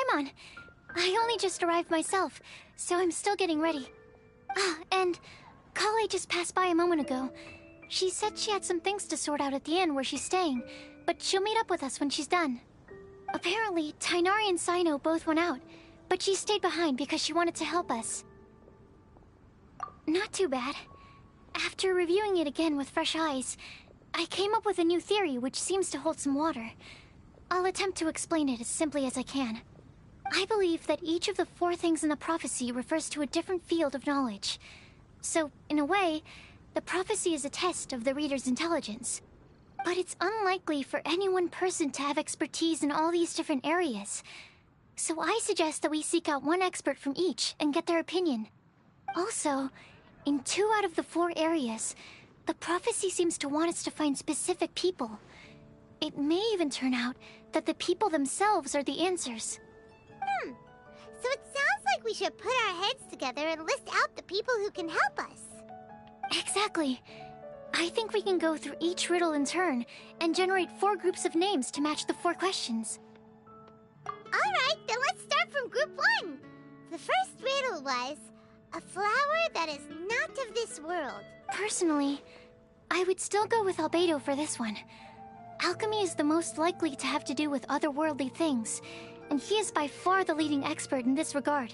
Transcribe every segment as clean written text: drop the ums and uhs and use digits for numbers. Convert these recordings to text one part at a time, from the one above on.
come on. I only just arrived myself, so I'm still getting ready. Ah, and Kale just passed by a moment ago. She said she had some things to sort out at the inn where she's staying, but she'll meet up with us when she's done. Apparently, Tainari and Sino both went out, but she stayed behind because she wanted to help us. Not too bad. After reviewing it again with fresh eyes, I came up with a new theory which seems to hold some water. I'll attempt to explain it as simply as I can. I believe that each of the 4 things in the prophecy refers to a different field of knowledge. So, in a way, the prophecy is a test of the reader's intelligence. But it's unlikely for any one person to have expertise in all these different areas. So I suggest that we seek out one expert from each and get their opinion. Also, in 2 out of the 4 areas, the prophecy seems to want us to find specific people. It may even turn out that the people themselves are the answers. So it sounds like we should put our heads together and list out the people who can help us. Exactly. I think we can go through each riddle in turn and generate 4 groups of names to match the 4 questions. Alright, then let's start from group 1. The first riddle was, a flower that is not of this world. Personally, I would still go with Albedo for this one. Alchemy is the most likely to have to do with otherworldly things, and he is by far the leading expert in this regard.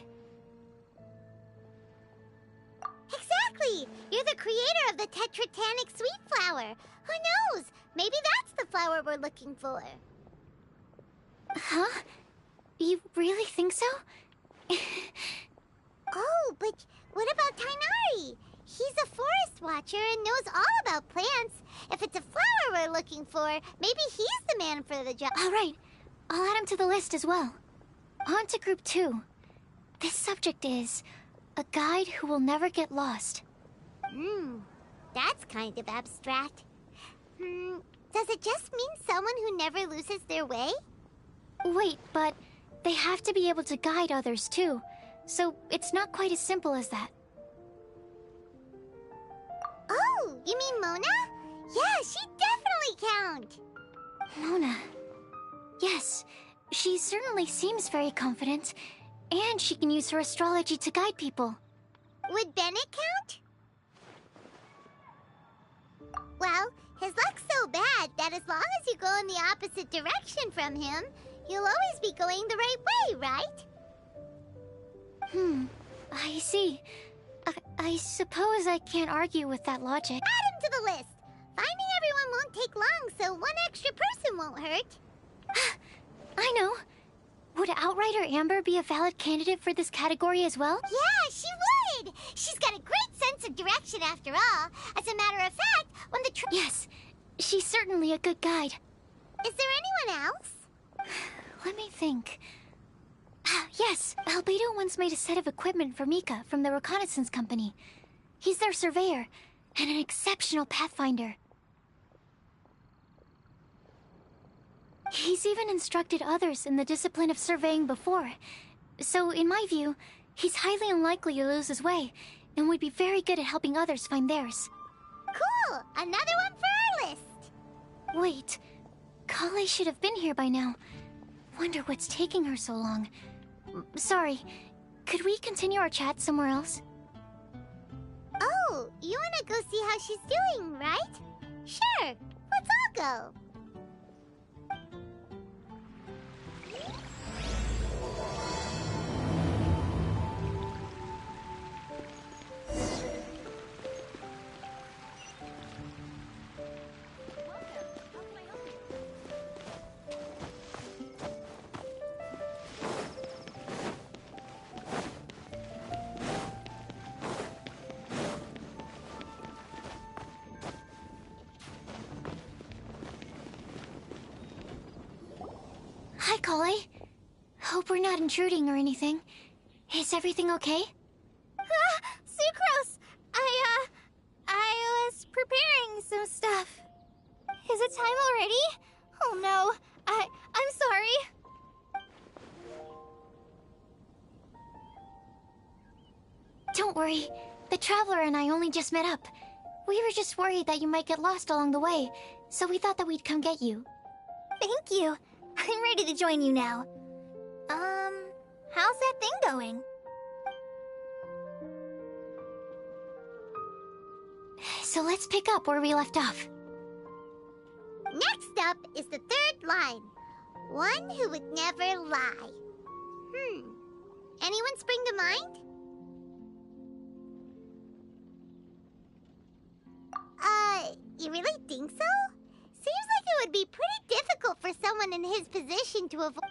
Exactly! You're the creator of the tetratanic sweet flower. Who knows? Maybe that's the flower we're looking for. Huh? You really think so? Oh, but what about Tainari? He's a forest watcher and knows all about plants. If it's a flower we're looking for, maybe he's the man for the job. All right. I'll add him to the list as well. On to group 2. This subject is a guide who will never get lost. That's kind of abstract. Does it just mean someone who never loses their way? Wait, but they have to be able to guide others too, so it's not quite as simple as that. Oh, you mean Mona? Yeah, she definitely count. Mona. Yes, she certainly seems very confident, and she can use her astrology to guide people. Would Bennett count? Well, his luck's so bad that as long as you go in the opposite direction from him, you'll always be going the right way, right? I see. I suppose I can't argue with that logic. Add him to the list. Finding everyone won't take long, so one extra person won't hurt. I know. Would Outrider Amber be a valid candidate for this category as well? Yeah, she would! She's got a great sense of direction after all. As a matter of fact, when the Yes, she's certainly a good guide. Is there anyone else? Let me think. Yes, Albedo once made a set of equipment for Mika from the reconnaissance company. He's their surveyor, and an exceptional pathfinder. He's even instructed others in the discipline of surveying before. So, in my view, he's highly unlikely to lose his way, and would be very good at helping others find theirs. Cool! Another one for our list! Wait, Kale should have been here by now. Wonder what's taking her so long. Sorry, could we continue our chat somewhere else? Oh, you wanna go see how she's doing, right? Sure, let's all go. Hi, Kale. Hope we're not intruding or anything. Is everything okay? Sucrose! I was preparing some stuff. Is it time already? Oh no, I'm sorry. Don't worry. The Traveler and I only just met up. We were just worried that you might get lost along the way, so we thought that we'd come get you. Thank you. I'm ready to join you now. how's that thing going? So let's pick up where we left off. Next up is the third line. One who would never lie. Anyone spring to mind? You really think so? Seems like it would be pretty difficult for someone in his position to avoid...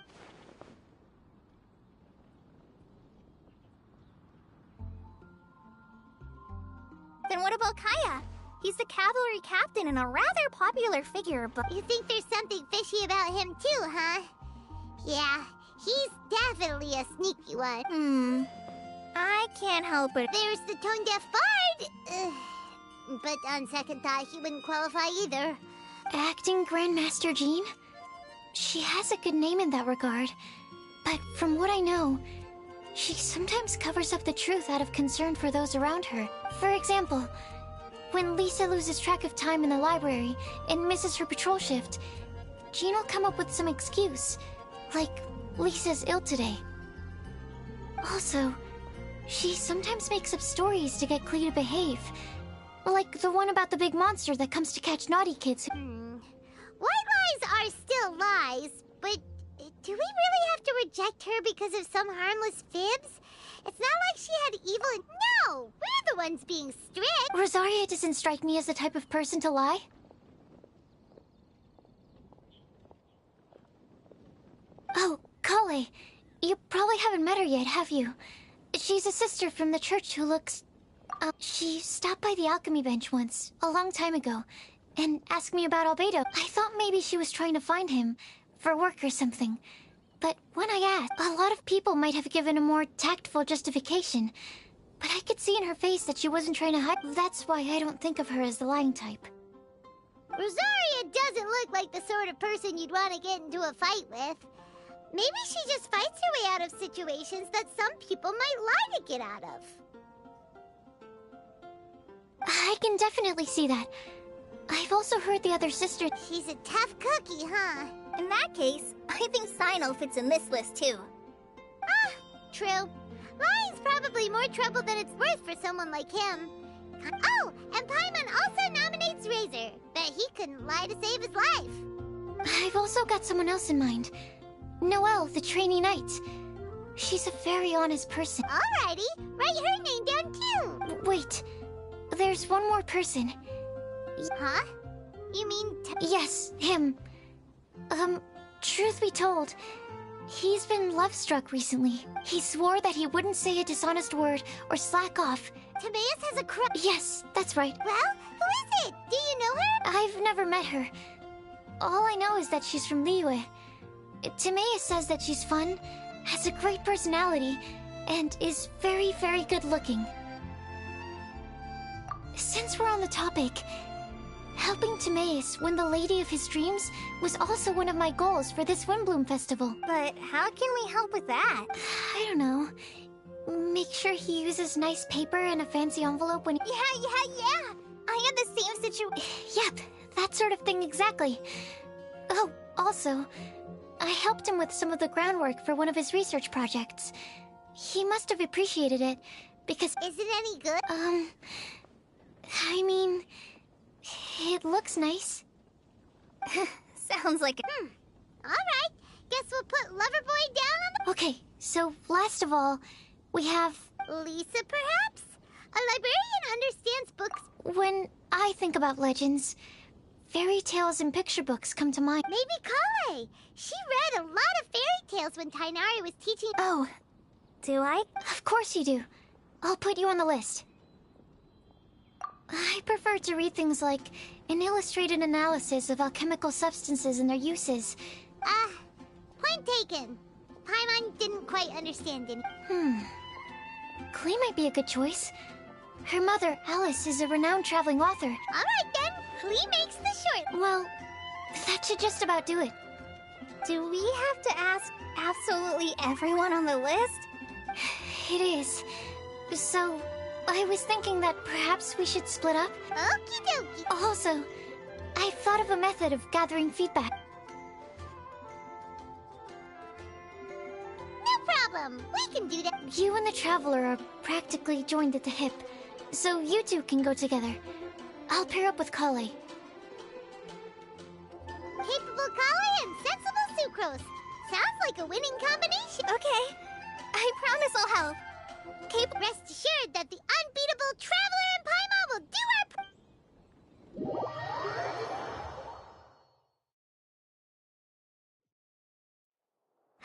Then what about Kaya? He's the cavalry captain and a rather popular figure, but... You think there's something fishy about him too, huh? Yeah, he's definitely a sneaky one. I can't help it. There's the tone-deaf bard! But on second thought, he wouldn't qualify either. Acting Grandmaster Jean? She has a good name in that regard. But from what I know, she sometimes covers up the truth out of concern for those around her. For example, when Lisa loses track of time in the library and misses her patrol shift, Jean will come up with some excuse, like Lisa's ill today. Also, she sometimes makes up stories to get Klee to behave. Like the one about the big monster that comes to catch naughty kids. White lies are still lies, but do we really have to reject her because of some harmless fibs? It's not like she had evil... No! We're the ones being strict! Rosaria doesn't strike me as the type of person to lie. Oh, Kale. You probably haven't met her yet, have you? She's a sister from the church who looks... she stopped by the alchemy bench once, a long time ago, and asked me about Albedo. I thought maybe she was trying to find him, for work or something. But when I asked, a lot of people might have given a more tactful justification. But I could see in her face that she wasn't trying to hide. That's why I don't think of her as the lying type. Rosaria doesn't look like the sort of person you'd want to get into a fight with. Maybe she just fights her way out of situations that some people might lie to get out of. I can definitely see that. I've also heard the other sister... She's a tough cookie, huh? In that case, I think Sino fits in this list too. True. Lying's probably more trouble than it's worth for someone like him. Oh, and Paimon also nominates Razor. Bet he couldn't lie to save his life. I've also got someone else in mind. Noelle, the trainee knight. She's a very honest person. Alrighty, write her name down too. Wait, there's one more person. Huh? You mean Yes, him. Truth be told, he's been love-struck recently. He swore that he wouldn't say a dishonest word or slack off. Timaeus has a crush? Yes, that's right. Well, who is it? Do you know her? I've never met her. All I know is that she's from Liyue. Timaeus says that she's fun, has a great personality, and is very, very good-looking. Since we're on the topic, helping Timaeus win the lady of his dreams was also one of my goals for this Windbloom Festival. But how can we help with that? I don't know. Make sure he uses nice paper and a fancy envelope when... Yeah. I had the same situation. Yep, that sort of thing exactly. Oh, also, I helped him with some of the groundwork for one of his research projects. He must have appreciated it, because... Is it any good? I mean... It looks nice. Sounds like Alright, guess we'll put Loverboy down on Okay, so last of all, we have... Lisa, perhaps? A librarian understands books. When I think about legends, fairy tales and picture books come to mind. Maybe Kale. She read a lot of fairy tales when Tainari was teaching. Oh, do I? of course you do. I'll put you on the list. I prefer to read things like an illustrated analysis of alchemical substances and their uses. Point taken. Paimon didn't quite understand it. Klee might be a good choice. Her mother, Alice, is a renowned traveling author. Alright then, Klee makes the short. Well, that should just about do it. Do we have to ask absolutely everyone on the list? It is. So, I was thinking that perhaps we should split up. Okie dokie. Also, I've thought of a method of gathering feedback. No problem. We you and the Traveler are practically joined at the hip, so you two can go together. I'll pair up with Kale. Capable Kale and sensible Sucrose. Sounds like a winning combination. Okay, I promise I'll help. Rest assured that the unbeatable Traveler and Paimon will do our...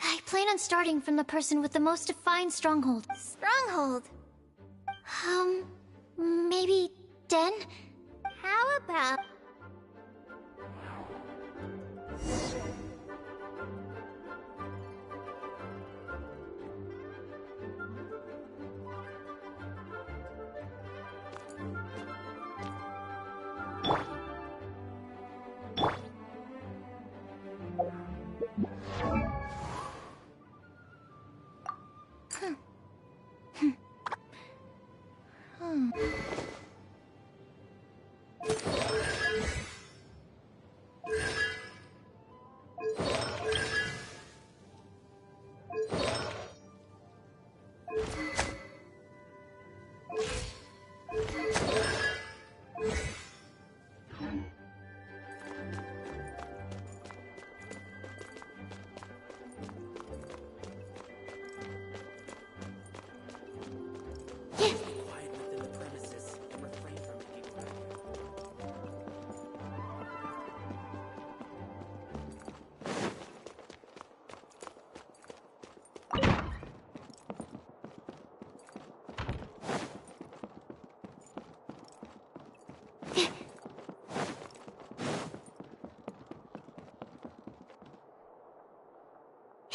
I plan on starting from the person with the most defined stronghold. Stronghold. Maybe Den? How about...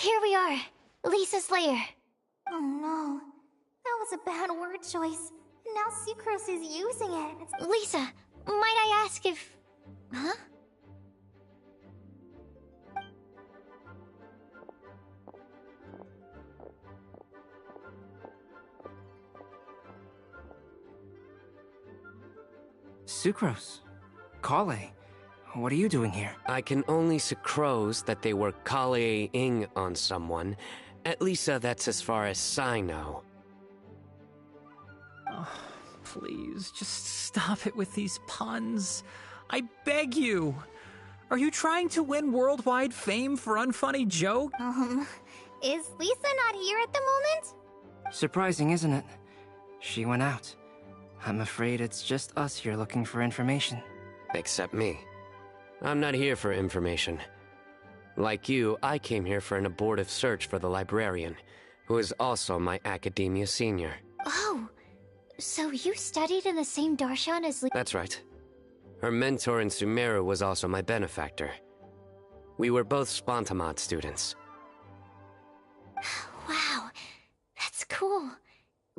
Here we are, Lisa's lair. Oh no, that was a bad word choice. Now Sucrose is using it. Lisa, might I ask if... Huh? Sucrose. Kale. What are you doing here? I can only sucrose that they were Kale-ing on someone. At least that's as far as I know. Oh, please, just stop it with these puns. I beg you. Are you trying to win worldwide fame for unfunny joke? Is Lisa not here at the moment? Surprising, isn't it? She went out. I'm afraid it's just us here looking for information. Except me. I'm not here for information. Like you, I came here for an abortive search for the librarian, who is also my academia senior. Oh, so you studied in the same darshan as That's right. Her mentor in Sumeru was also my benefactor. We were both Spontamod students. Wow, that's cool.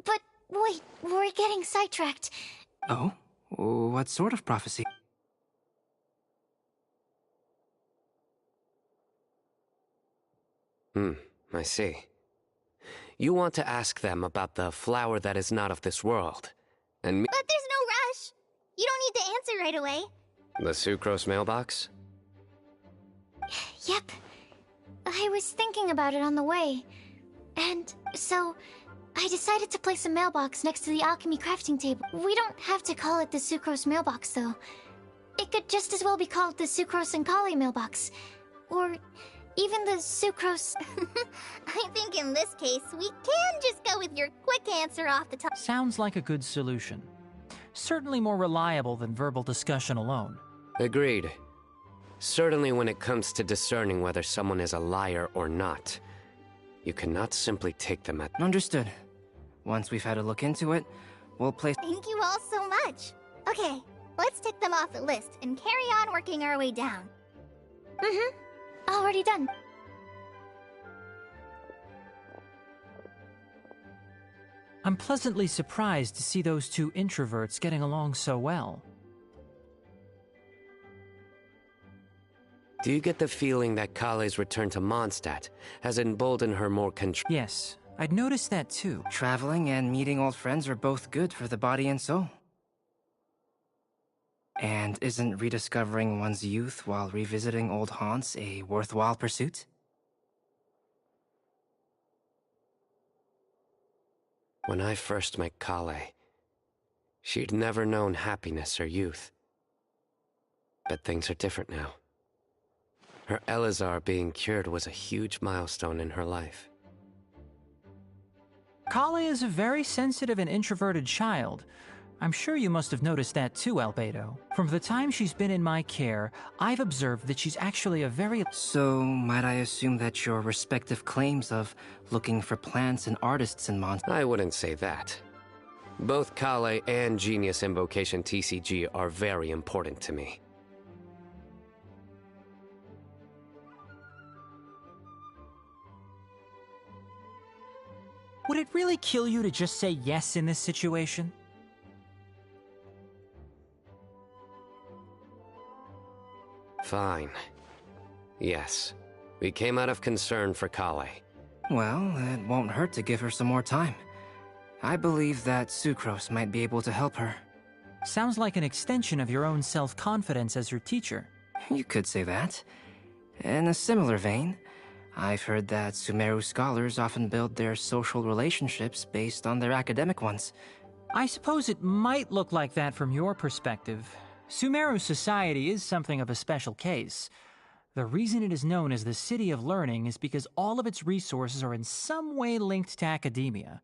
But wait, we're getting sidetracked. Oh? What sort of prophecy? I see. You want to ask them about the flower that is not of this world. And me— But there's no rush. You don't need to answer right away. The Sucrose mailbox? Yep. I was thinking about it on the way. And so, I decided to place a mailbox next to the alchemy crafting table. We don't have to call it the Sucrose mailbox, though. It could just as well be called the Sucrose and Kale mailbox. Or even the Sucrose... I think in this case, we can just go with your quick answer off the top. Sounds like a good solution. Certainly more reliable than verbal discussion alone. Agreed. Certainly when it comes to discerning whether someone is a liar or not, you cannot simply take them at— Understood. Once we've had a look into it, we'll place— Thank you all so much. Okay, let's tick them off the list and carry on working our way down. Already done. I'm pleasantly surprised to see those two introverts getting along so well. Do you get the feeling that Kale's return to Mondstadt has emboldened her more Yes, I'd noticed that too. Traveling and meeting old friends are both good for the body and soul. And isn't rediscovering one's youth while revisiting old haunts a worthwhile pursuit? When I first met Kale, she'd never known happiness or youth. But things are different now. Her Elazar being cured was a huge milestone in her life. Kale is a very sensitive and introverted child. I'm sure you must have noticed that too, Albedo. From the time she's been in my care, I've observed that she's actually a very... So, might I assume that your respective claims of looking for plants and artists in monsters... I wouldn't say that. Both Kale and Genius Invocation TCG are very important to me. Would it really kill you to just say yes in this situation? Fine. Yes. We came out of concern for Kale. Well, it won't hurt to give her some more time. I believe that Sucrose might be able to help her. Sounds like an extension of your own self-confidence as your teacher. You could say that. In a similar vein, I've heard that Sumeru scholars often build their social relationships based on their academic ones. I suppose it might look like that from your perspective. Sumeru society is something of a special case. The reason it is known as the City of Learning is because all of its resources are in some way linked to academia.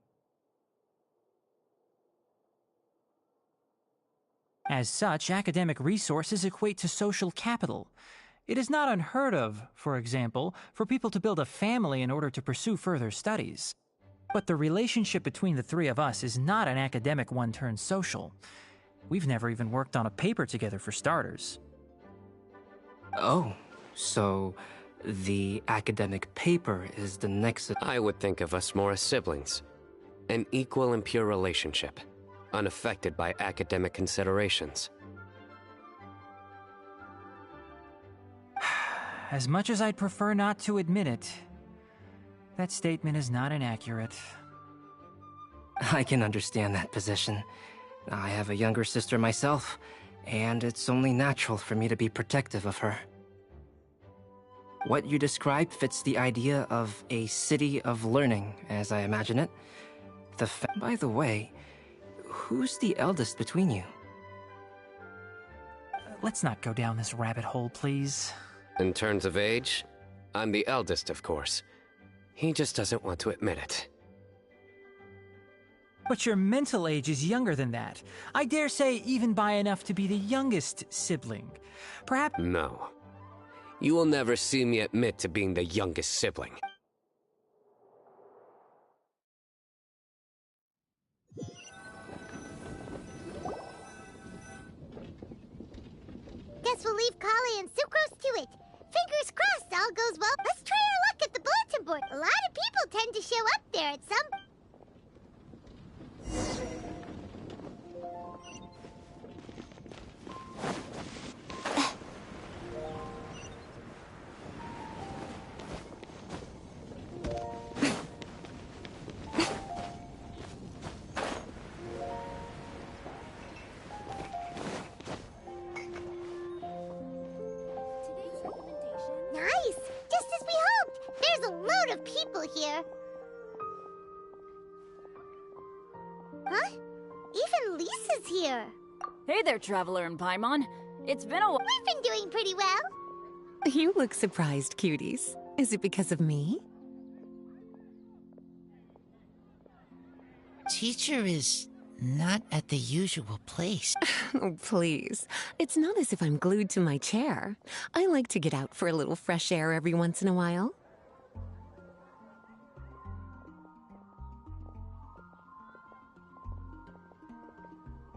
As such, academic resources equate to social capital. It is not unheard of, for example, for people to build a family in order to pursue further studies. But the relationship between the three of us is not an academic one turned social. We've never even worked on a paper together for starters. Oh, so the academic paper is the nexus... I would think of us more as siblings. An equal and pure relationship, unaffected by academic considerations. As much as I'd prefer not to admit it, that statement is not inaccurate. I can understand that position. I have a younger sister myself, and it's only natural for me to be protective of her. What you describe fits the idea of a city of learning, as I imagine it. By the way, who's the eldest between you? Let's not go down this rabbit hole, please. In terms of age, I'm the eldest, of course. He just doesn't want to admit it. But your mental age is younger than that. I dare say even by enough to be the youngest sibling. Perhaps... No. You will never see me admit to being the youngest sibling. Guess we'll leave Kale and Sucrose to it. Fingers crossed all goes well. Let's try our luck at the bulletin board. A lot of people tend to show up there at some... Nice! Just as we hoped! There's a load of people here. Huh? Even Lisa's here. Hey there, Traveler and Paimon. It's been a while. We've been doing pretty well. You look surprised, cuties. Is it because of me? Teacher is not at the usual place. Oh, please. It's not as if I'm glued to my chair. I like to get out for a little fresh air every once in a while.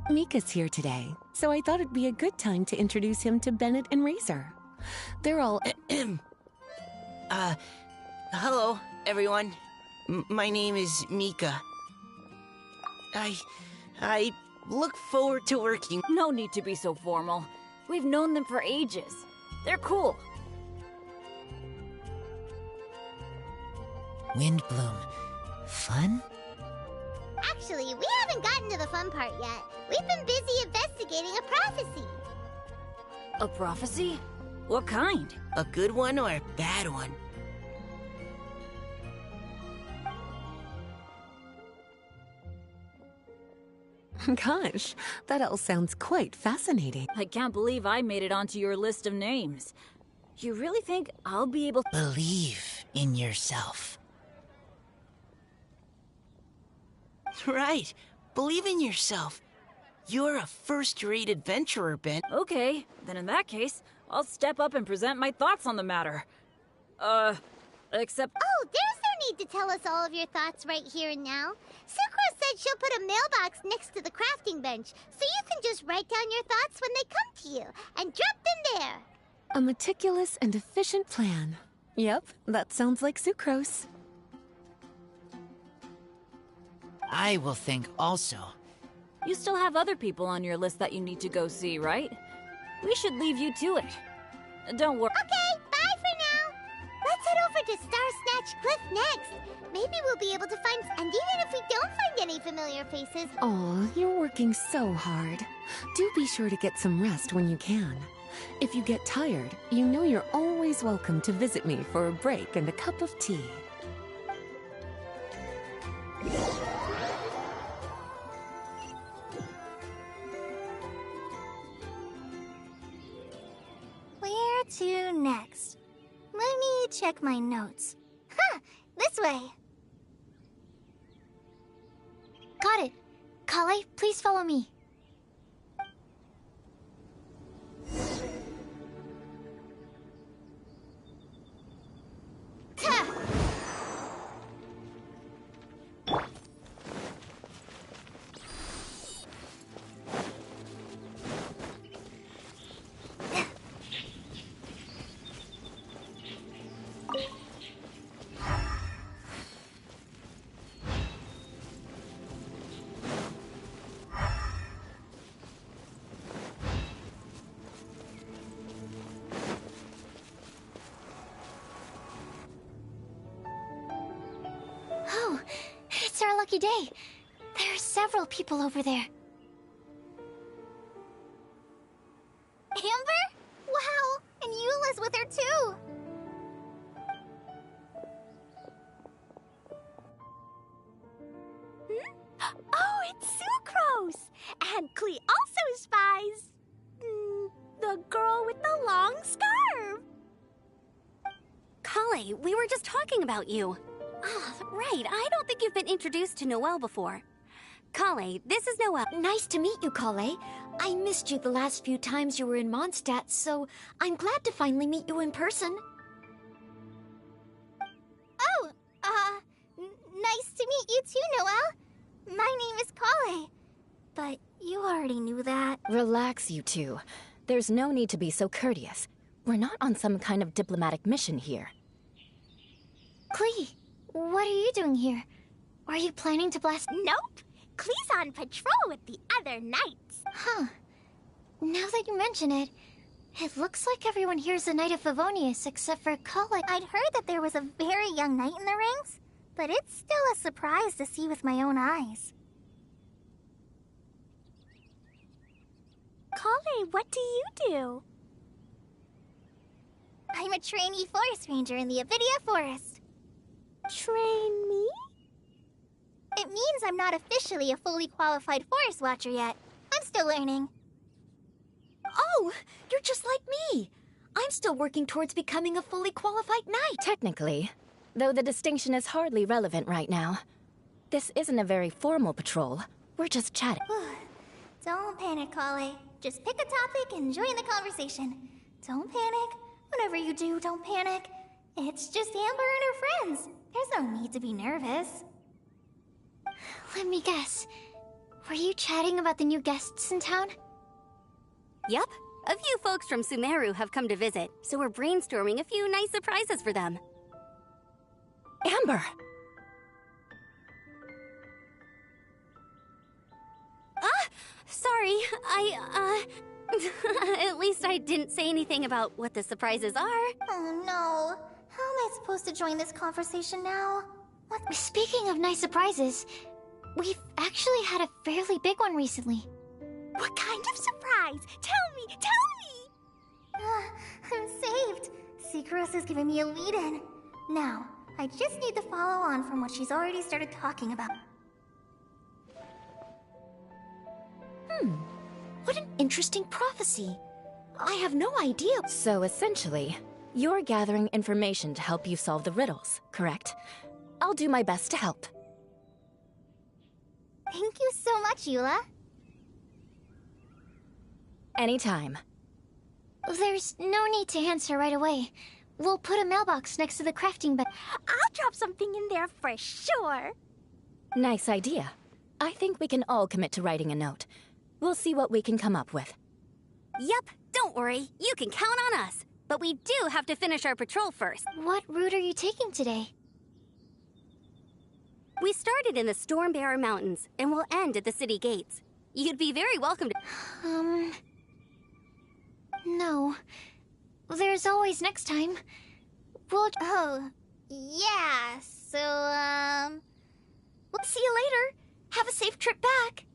Mika's here today, so I thought it'd be a good time to introduce him to Bennett and Razor. They're all... Hello, everyone. My name is Mika. I look forward to working. No need to be so formal. We've known them for ages. They're cool. Windbloom. Fun? Actually, we haven't gotten to the fun part yet. We've been busy investigating a prophecy. A prophecy? What kind? A good one or a bad one? Gosh, that all sounds quite fascinating. I can't believe I made it onto your list of names. You really think I'll be able to— Believe in yourself. Right. Believe in yourself. You're a first-rate adventurer, Ben. Okay, then in that case, I'll step up and present my thoughts on the matter. Except— Oh, there's no need to tell us all of your thoughts right here and now. Sucro said she'll put a mailbox next to the crafting bench, so you can just write down your thoughts when they come to you, and drop them there. A meticulous and efficient plan. Yep, that sounds like sucrose. I will think also. you still have other people on your list that you need to go see, right? We should leave you to it. Don't worry. Okay, bye for now. Let's head over to Star Snatch Cliff next. Maybe we'll be able to find... And even if we don't find any familiar faces... Aw, you're working so hard. Do be sure to get some rest when you can. If you get tired, you know you're always welcome to visit me for a break and a cup of tea. Where to next? Let me check my notes. Huh, this way. Got it. Kale, please follow me. Oh, it's our lucky day. There are several people over there. Amber? Wow, and Eula's with her too. Oh, it's Sucrose! And Klee also spies... the girl with the long scarf. Kale, we were just talking about you. Ah, right, I don't think you've been introduced to Noelle before. Kale, this is Noelle. Nice to meet you, Kale. I missed you the last few times you were in Mondstadt, so I'm glad to finally meet you in person. Oh, nice to meet you too, Noelle. My name is Kale. But you already knew that. Relax, you two. There's no need to be so courteous. We're not on some kind of diplomatic mission here. Klee, what are you doing here? Are you planning to blast... Nope. Klee's on patrol with the other knights. Huh. Now that you mention it, it looks like everyone here's the Knight of Favonius except for Kale. I'd heard that there was a very young knight in the rings, but it's still a surprise to see with my own eyes. Kale, what do you do? I'm a trainee forest ranger in the Avidia Forest. Train me? It means I'm not officially a fully qualified forest watcher yet. I'm still learning. Oh, you're just like me. I'm still working towards becoming a fully qualified knight. Technically, though the distinction is hardly relevant right now. This isn't a very formal patrol. We're just chatting. Don't panic, Kale. Just pick a topic and join the conversation. Don't panic. Whatever you do, don't panic. It's just Amber and her friends. There's no need to be nervous. Let me guess. Were you chatting about the new guests in town? Yep. A few folks from Sumeru have come to visit, so we're brainstorming a few nice surprises for them. Amber! Sorry, at least I didn't say anything about what the surprises are. Oh no. How am I supposed to join this conversation now? What? Speaking of nice surprises, we've actually had a fairly big one recently. What kind of surprise? Tell me! I'm saved. Sucrose is giving me a lead-in. Now, I just need to follow on from what she's already started talking about. What an interesting prophecy. I have no idea. So essentially, you're gathering information to help you solve the riddles, correct? I'll do my best to help. Thank you so much, Eula. Anytime. There's no need to answer right away. We'll put a mailbox next to the crafting bench. I'll drop something in there for sure. Nice idea. I think we can all commit to writing a note. We'll see what we can come up with. Yup, don't worry. You can count on us. But we do have to finish our patrol first. What route are you taking today? We started in the Stormbearer Mountains, and we'll end at the city gates. You'd be very welcome to— No. There's always next time. We'll— Oh, yeah, so, we'll see you later. Have a safe trip back.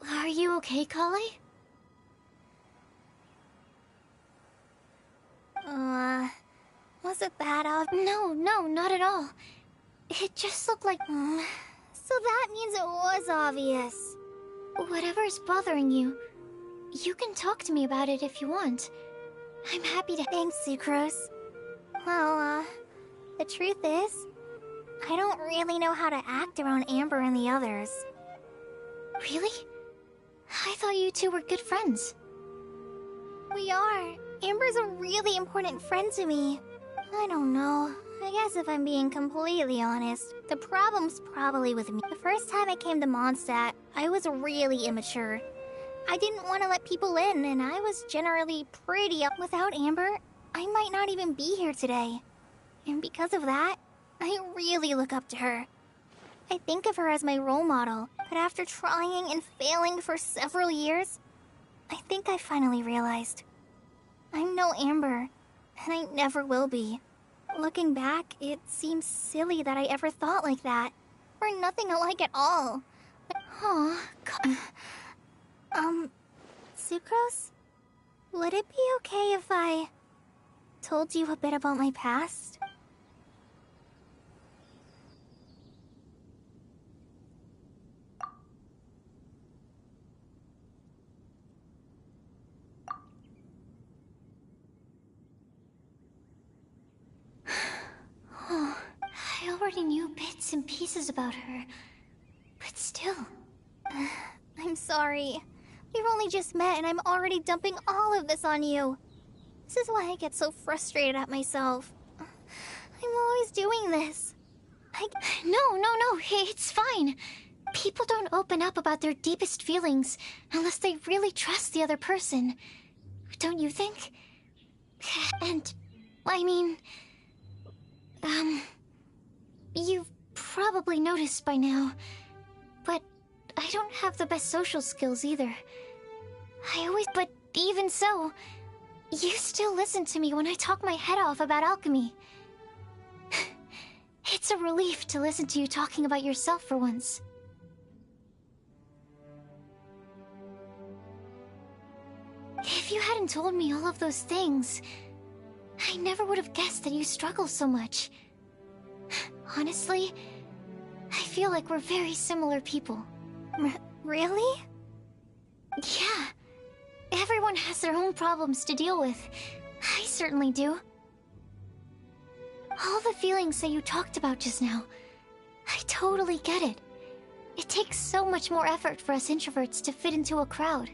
Are you okay, Kale? Was it bad? No, not at all. It just looked like— So that means it was obvious. Whatever's bothering you, you can talk to me about it if you want. I'm happy to— Thanks, Sucrose. Well, the truth is, I don't really know how to act around Amber and the others. Really? I thought you two were good friends. We are. Amber's a really important friend to me. I don't know. I guess if I'm being completely honest, the problem's probably with me. The first time I came to Mondstadt, I was really immature. I didn't want to let people in, and I was generally pretty up. Without Amber, I might not even be here today. And because of that, I really look up to her. I think of her as my role model, but after trying and failing for several years, I think I finally realized. I'm no Amber, and I never will be. Looking back, it seems silly that I ever thought like that. We're nothing alike at all. Sucrose? Would it be okay if I told you a bit about my past? I already knew bits and pieces about her, but still. I'm sorry. We've only just met and I'm already dumping all of this on you. This is why I get so frustrated at myself. I'm always doing this. No, it's fine. People don't open up about their deepest feelings unless they really trust the other person. Don't you think? And, I mean... You've probably noticed by now, but I don't have the best social skills either. But even so, you still listen to me when I talk my head off about alchemy. It's a relief to listen to you talking about yourself for once. If you hadn't told me all of those things, I never would have guessed that you struggle so much. Honestly, I feel like we're very similar people. Really? Yeah. Everyone has their own problems to deal with. I certainly do. All the feelings that you talked about just now, I totally get it. It takes so much more effort for us introverts to fit into a crowd.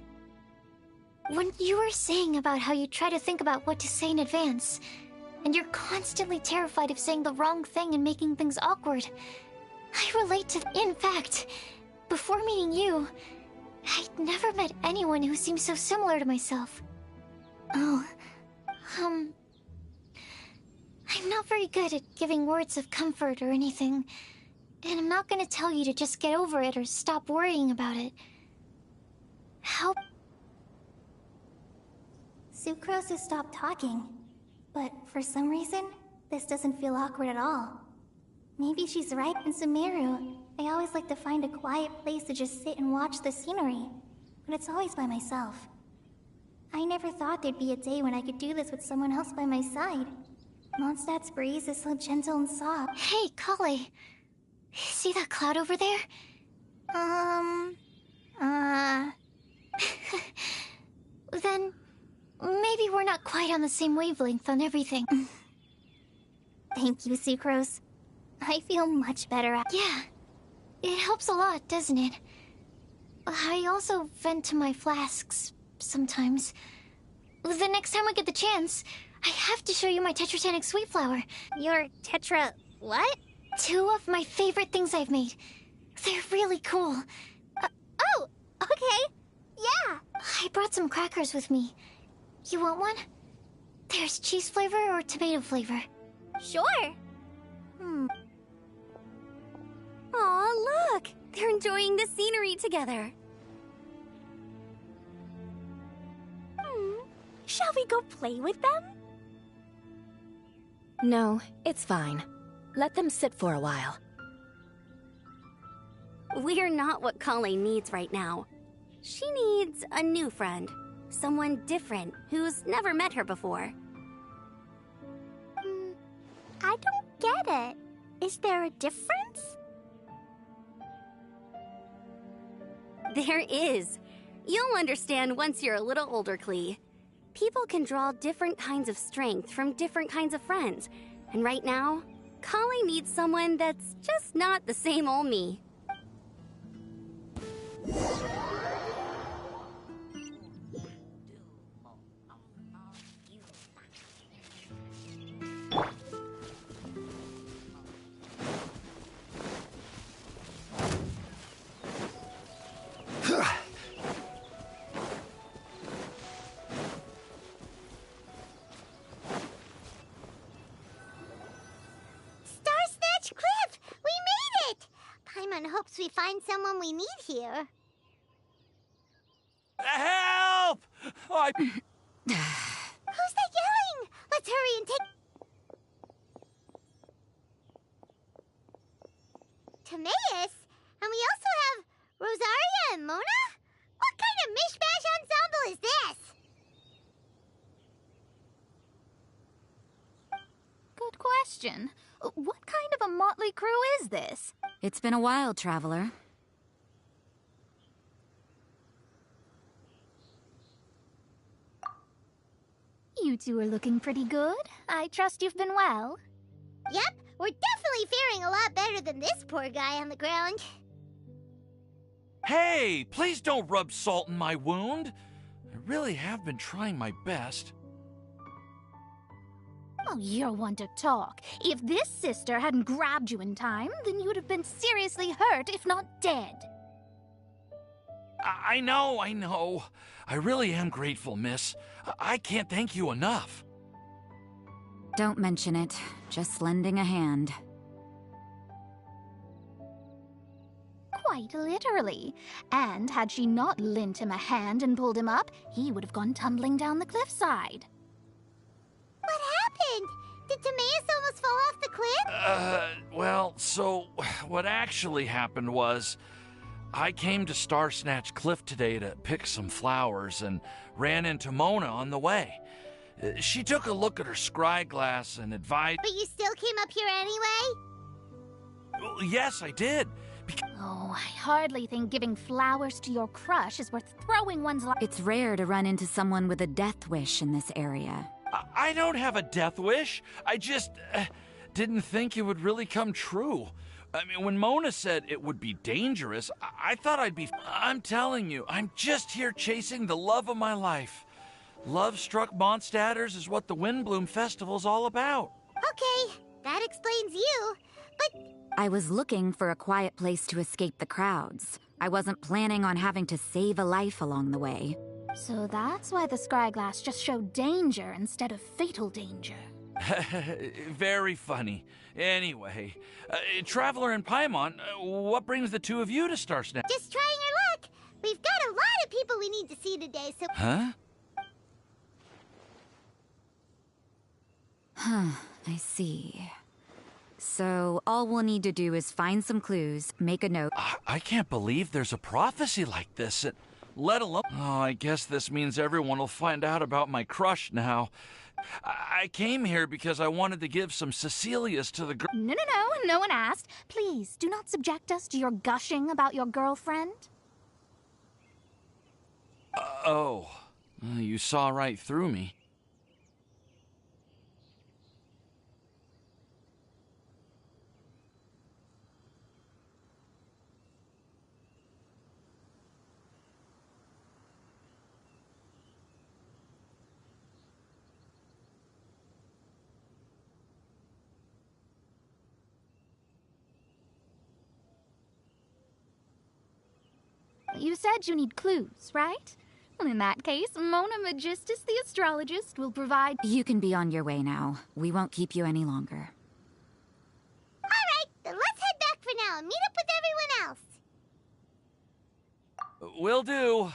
When you were saying about how you try to think about what to say in advance, and you're constantly terrified of saying the wrong thing and making things awkward, I relate to— In fact, before meeting you, I'd never met anyone who seemed so similar to myself. I'm not very good at giving words of comfort or anything, and I'm not gonna tell you to just get over it or stop worrying about it. How— Sucrose has stopped talking, but for some reason, this doesn't feel awkward at all. Maybe she's right. In Sumeru, I always like to find a quiet place to just sit and watch the scenery, but it's always by myself. I never thought there'd be a day when I could do this with someone else by my side. Mondstadt's breeze is so gentle and soft. Hey, Kale. See that cloud over there? Then maybe we're not quite on the same wavelength on everything. Thank you, Sucrose. I feel much better after. Yeah. It helps a lot, doesn't it? I also vent to my flasks sometimes. The next time we get the chance, I have to show you my Tetratanic sweet flower. Your tetra... what? 2 of my favorite things I've made. They're really cool. Oh, okay. Yeah. I brought some crackers with me. You want one? There's cheese flavor or tomato flavor. Sure. Aw, look! They're enjoying the scenery together. Shall we go play with them? No, it's fine. Let them sit for a while. We're not what Kale needs right now. She needs a new friend. Someone different, who's never met her before. I don't get it. Is there a difference? There is. You'll understand once you're a little older, Klee. People can draw different kinds of strength from different kinds of friends. And right now, Kale needs someone that's just not the same old me. Hopes we find someone we need here. Help! Who's that yelling? Let's hurry and take... Timaeus? And we also have Rosaria and Mona? What kind of mishmash ensemble is this? Good question. What kind of a motley crew is this? It's been a while, Traveler. You two are looking pretty good. I trust you've been well. Yep, we're definitely faring a lot better than this poor guy on the ground. Hey, please don't rub salt in my wound. I really have been trying my best. Oh, you're one to talk. If this sister hadn't grabbed you in time, then you'd have been seriously hurt, if not dead. I know. I really am grateful, miss. I can't thank you enough. Don't mention it. Just lending a hand. Quite literally. And had she not lent him a hand and pulled him up, he would have gone tumbling down the cliffside. What happened? Did Timaeus almost fall off the cliff? Well, so what actually happened was I came to Star Snatch Cliff today to pick some flowers and ran into Mona on the way. She took a look at her scry glass and advised... But you still came up here anyway? Well, yes, I did. Oh, I hardly think giving flowers to your crush is worth throwing one's life. It's rare to run into someone with a death wish in this area. I don't have a death wish. I just didn't think it would really come true. I mean, when Mona said it would be dangerous, I thought I'd be... I'm telling you, I'm just here chasing the love of my life. Love-struck Mondstadters is what the Windbloom Festival's all about. Okay, that explains you. But... I was looking for a quiet place to escape the crowds. I wasn't planning on having to save a life along the way. So that's why the scryglass just showed danger instead of fatal danger. Very funny. Anyway, Traveler and Paimon, what brings the two of you to Star Snatch? Just trying our luck. We've got a lot of people we need to see today, so... Huh? I see. So, all we'll need to do is find some clues, make a note... I can't believe there's a prophecy like this. let alone... Oh, I guess this means everyone will find out about my crush now. I came here because I wanted to give some Cecilias to the girl... No, no, no. No one asked. Please, do not subject us to your gushing about your girlfriend. You saw right through me. You said you need clues, right? Well, in that case, Mona Magistus the astrologist will provide... You can be on your way now. We won't keep you any longer. Alright, then let's head back for now and meet up with everyone else. Will do.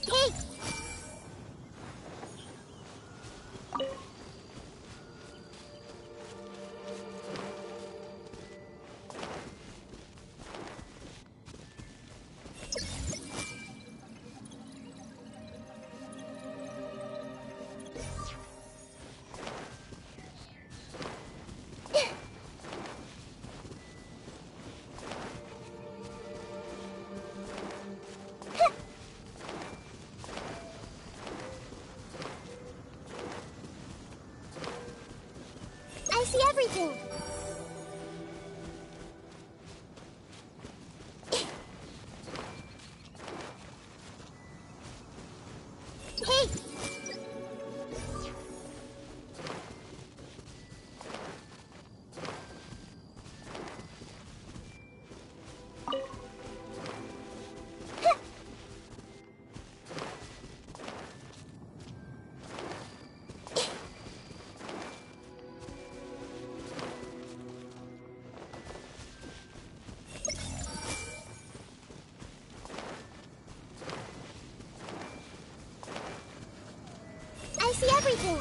Hey! I see everything. Hey! I see everything.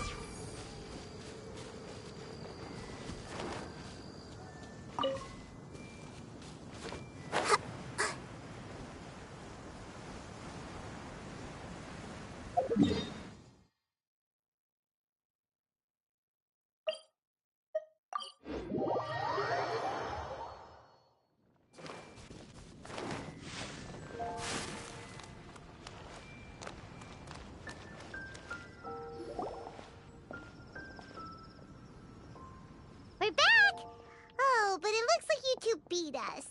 We're back! Oh, but it looks like you two beat us.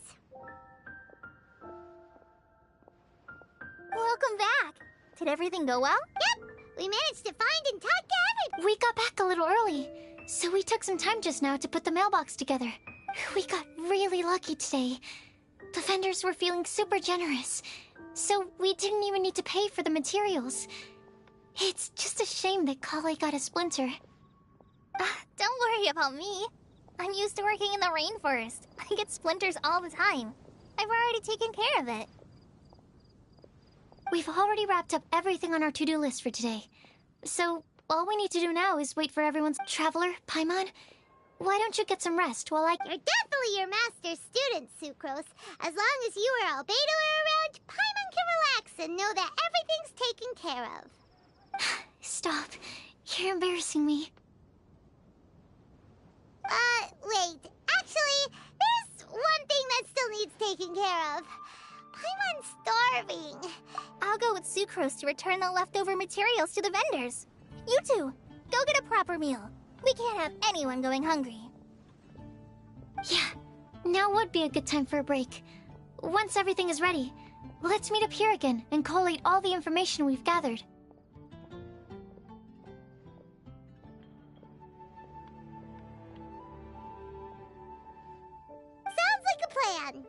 Welcome back. Did everything go well? Yep! We managed to find and talk to everyone. We got back a little early, so we took some time just now to put the mailbox together. We got really lucky today. The vendors were feeling super generous, so we didn't even need to pay for the materials. It's just a shame that Kale got a splinter. Don't worry about me. I'm used to working in the rainforest. I get splinters all the time. I've already taken care of it. We've already wrapped up everything on our to-do list for today. So, all we need to do now is wait for everyone's... Traveler, Paimon, why don't you get some rest while I... You're definitely your master's student, Sucrose. As long as you or Albedo are around, Paimon can relax and know that everything's taken care of. Stop. You're embarrassing me. Wait. Actually, there's one thing that still needs taking care of. Paimon's starving. I'll go with Sucrose to return the leftover materials to the vendors. You two, go get a proper meal. We can't have anyone going hungry. Yeah, now would be a good time for a break. Once everything is ready, let's meet up here again and collate all the information we've gathered. Sounds like a plan.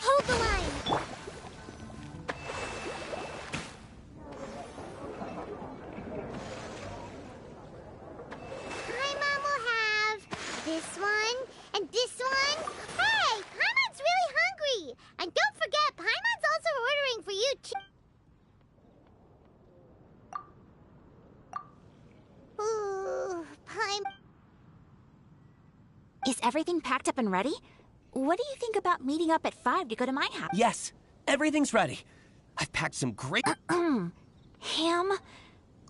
Hold the line! Is everything packed up and ready? What do you think about meeting up at 5 to go to my house? Yes, everything's ready. I've packed some great... Ham?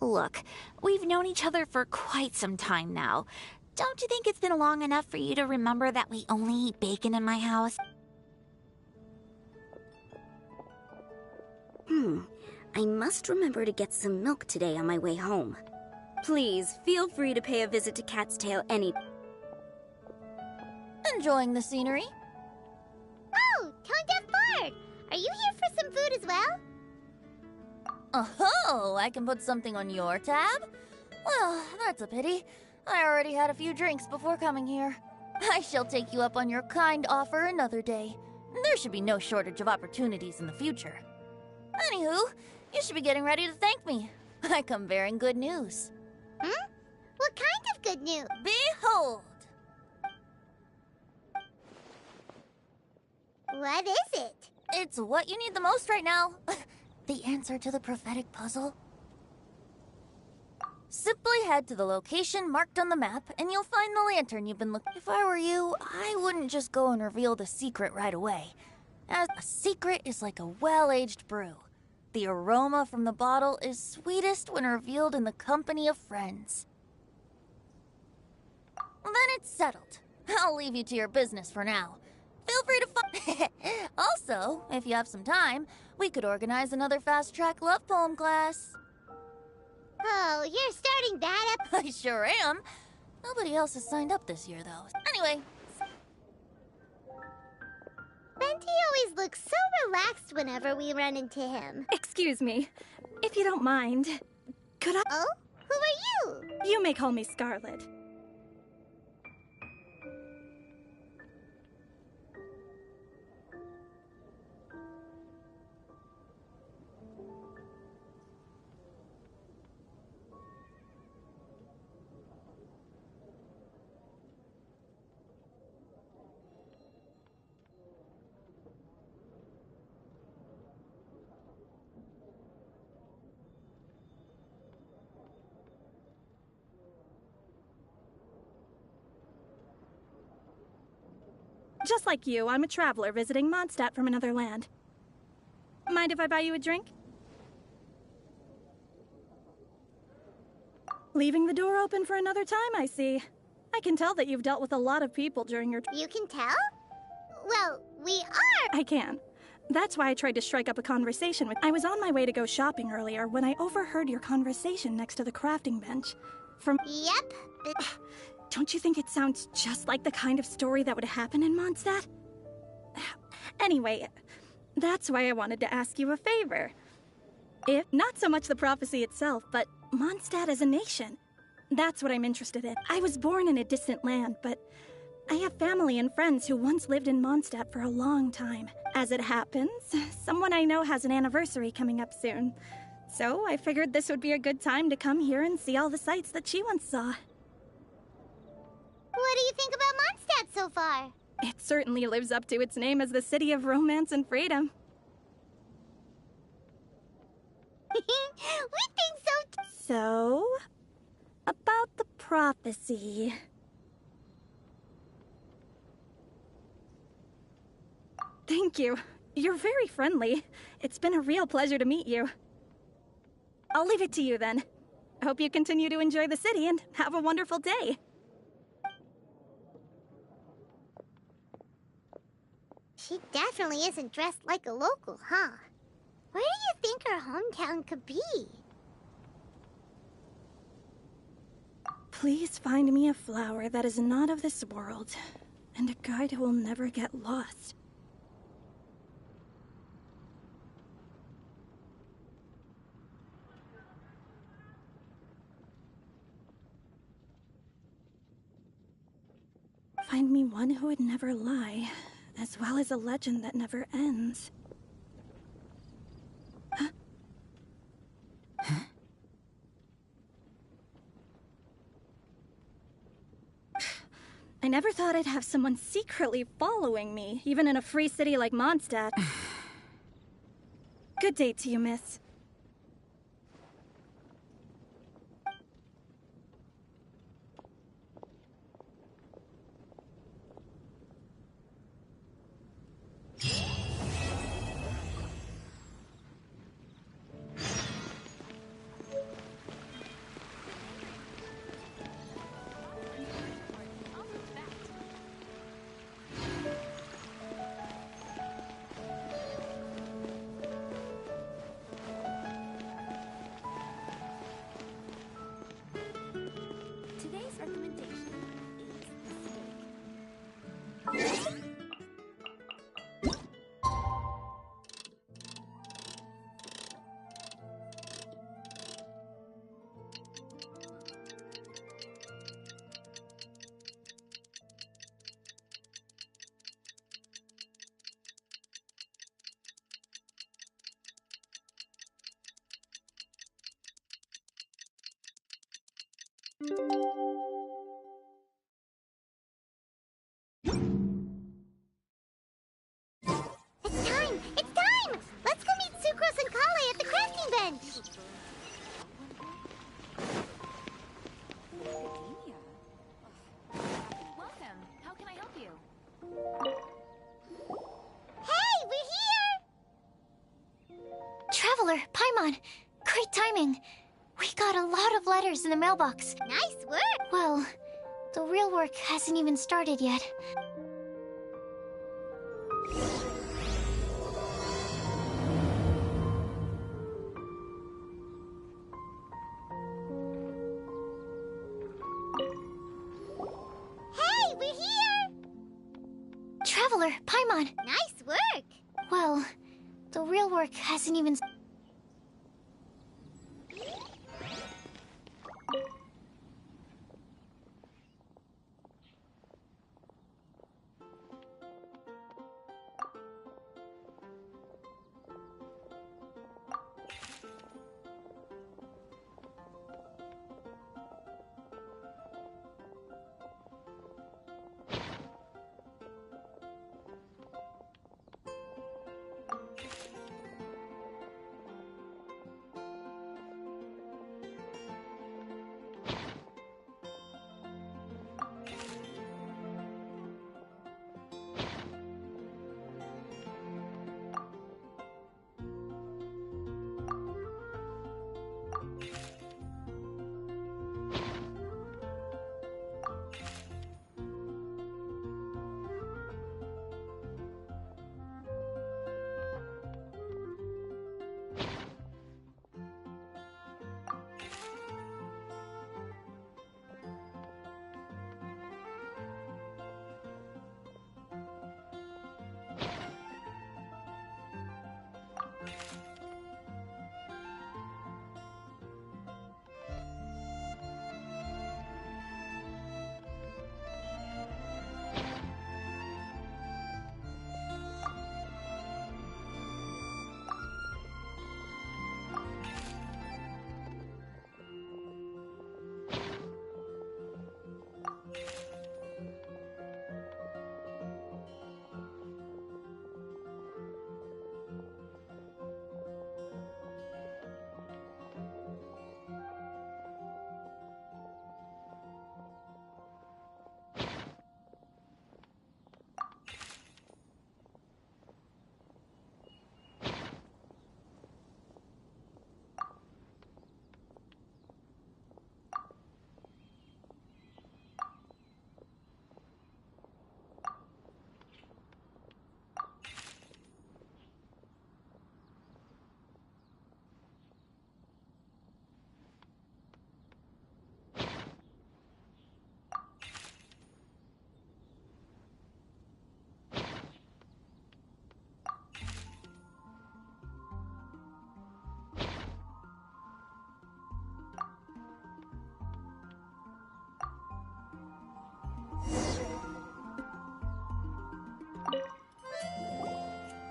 Look, we've known each other for quite some time now. Don't you think it's been long enough for you to remember that we only eat bacon in my house? I must remember to get some milk today on my way home. Please, feel free to pay a visit to Cat's Tail any... Enjoying the scenery? Oh, Tone Deaf Bard! Are you here for some food as well? Oh, I can put something on your tab? Well, that's a pity. I already had a few drinks before coming here. I shall take you up on your kind offer another day. There should be no shortage of opportunities in the future. Anywho, you should be getting ready to thank me. I come bearing good news. What kind of good news? Behold! What is it? It's what you need the most right now. The answer to the prophetic puzzle. Simply head to the location marked on the map, and you'll find the lantern you've been looking. If I were you, I wouldn't just go and reveal the secret right away. As a secret is like a well-aged brew. The aroma from the bottle is sweetest when revealed in the company of friends. Then it's settled. I'll leave you to your business for now. Feel free to Also, if you have some time, we could organize another fast-track love poem class. Oh, you're starting that up? I sure am. Nobody else has signed up this year, though. Anyway. Benti always looks so relaxed whenever we run into him. Excuse me, if you don't mind, could I... Oh? Who are you? You may call me Scarlet. Just like you, I'm a traveler visiting Mondstadt from another land. Mind if I buy you a drink? Leaving the door open for another time, I see. I can tell that you've dealt with a lot of people during your... You can tell? Well, we are... I can. That's why I tried to strike up a conversation with... I was on my way to go shopping earlier when I overheard your conversation next to the crafting bench. From... Yep. Don't you think it sounds just like the kind of story that would happen in Mondstadt? Anyway, that's why I wanted to ask you a favor. If not so much the prophecy itself, but Mondstadt as a nation. That's what I'm interested in. I was born in a distant land, but I have family and friends who once lived in Mondstadt for a long time. As it happens, someone I know has an anniversary coming up soon. So I figured this would be a good time to come here and see all the sights that she once saw. What do you think about Mondstadt so far? It certainly lives up to its name as the city of romance and freedom. We think so too. So, about the prophecy. Thank you. You're very friendly. It's been a real pleasure to meet you. I'll leave it to you then. I hope you continue to enjoy the city and have a wonderful day. She definitely isn't dressed like a local, huh? Where do you think her hometown could be? Please find me a flower that is not of this world, and a guide who will never get lost. Find me one who would never lie, as well as a legend that never ends. Huh? I never thought I'd have someone secretly following me, even in a free city like Mondstadt. Good day to you, miss. It's time! It's time! Let's go meet Sucrose and Kale at the crafting bench! Welcome. How can I help you? Hey, we're here! Traveler, Paimon, great timing. We got a lot of letters in the mailbox. Nice work! Well, the real work hasn't even started yet. Hey, we're here! Traveler, Paimon. Nice work! Well, the real work hasn't even...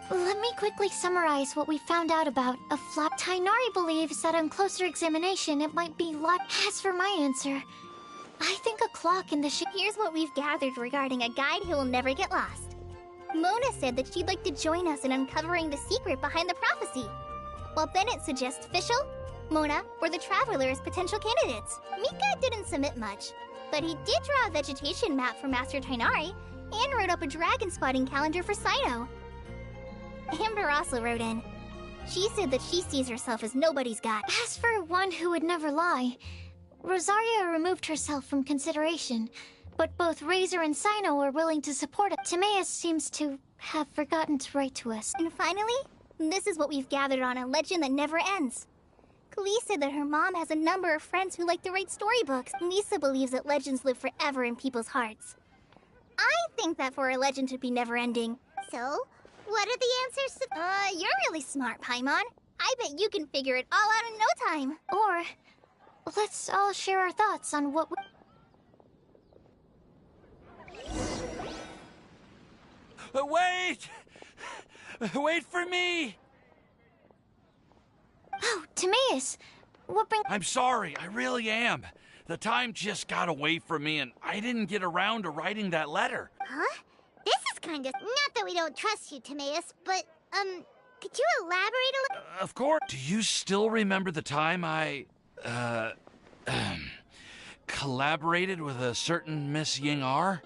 Let me quickly summarize what we found out about a flop. Tainari believes that on closer examination it might be lot. As for my answer, I think a clock in the Here's what we've gathered regarding a guide who will never get lost. Mona said that she'd like to join us in uncovering the secret behind the prophecy, while Bennett suggests Fischl, Mona, or the Traveler as potential candidates. Mika didn't submit much, but he did draw a vegetation map for Master Tainari and wrote up a dragon spotting calendar for Sino. Amber also wrote in. She said that she sees herself as nobody's god. As for one who would never lie, Rosaria removed herself from consideration, but both Razor and Sino are willing to support it. Timaeus seems to have forgotten to write to us. And finally, this is what we've gathered on a legend that never ends. Klee said that her mom has a number of friends who like to write storybooks. Lisa believes that legends live forever in people's hearts. I think that for a legend to be never-ending. So, what are the answers to... You're really smart, Paimon. I bet you can figure it all out in no time. Or, let's all share our thoughts on what we... Wait! Wait for me! Oh, Timaeus! What bring... I'm sorry, I really am. The time just got away from me, and I didn't get around to writing that letter. Huh? This is kind of... Not that we don't trust you, Timaeus, but, could you elaborate a little? Of course. Do you still remember the time I, collaborated with a certain Miss Ying R?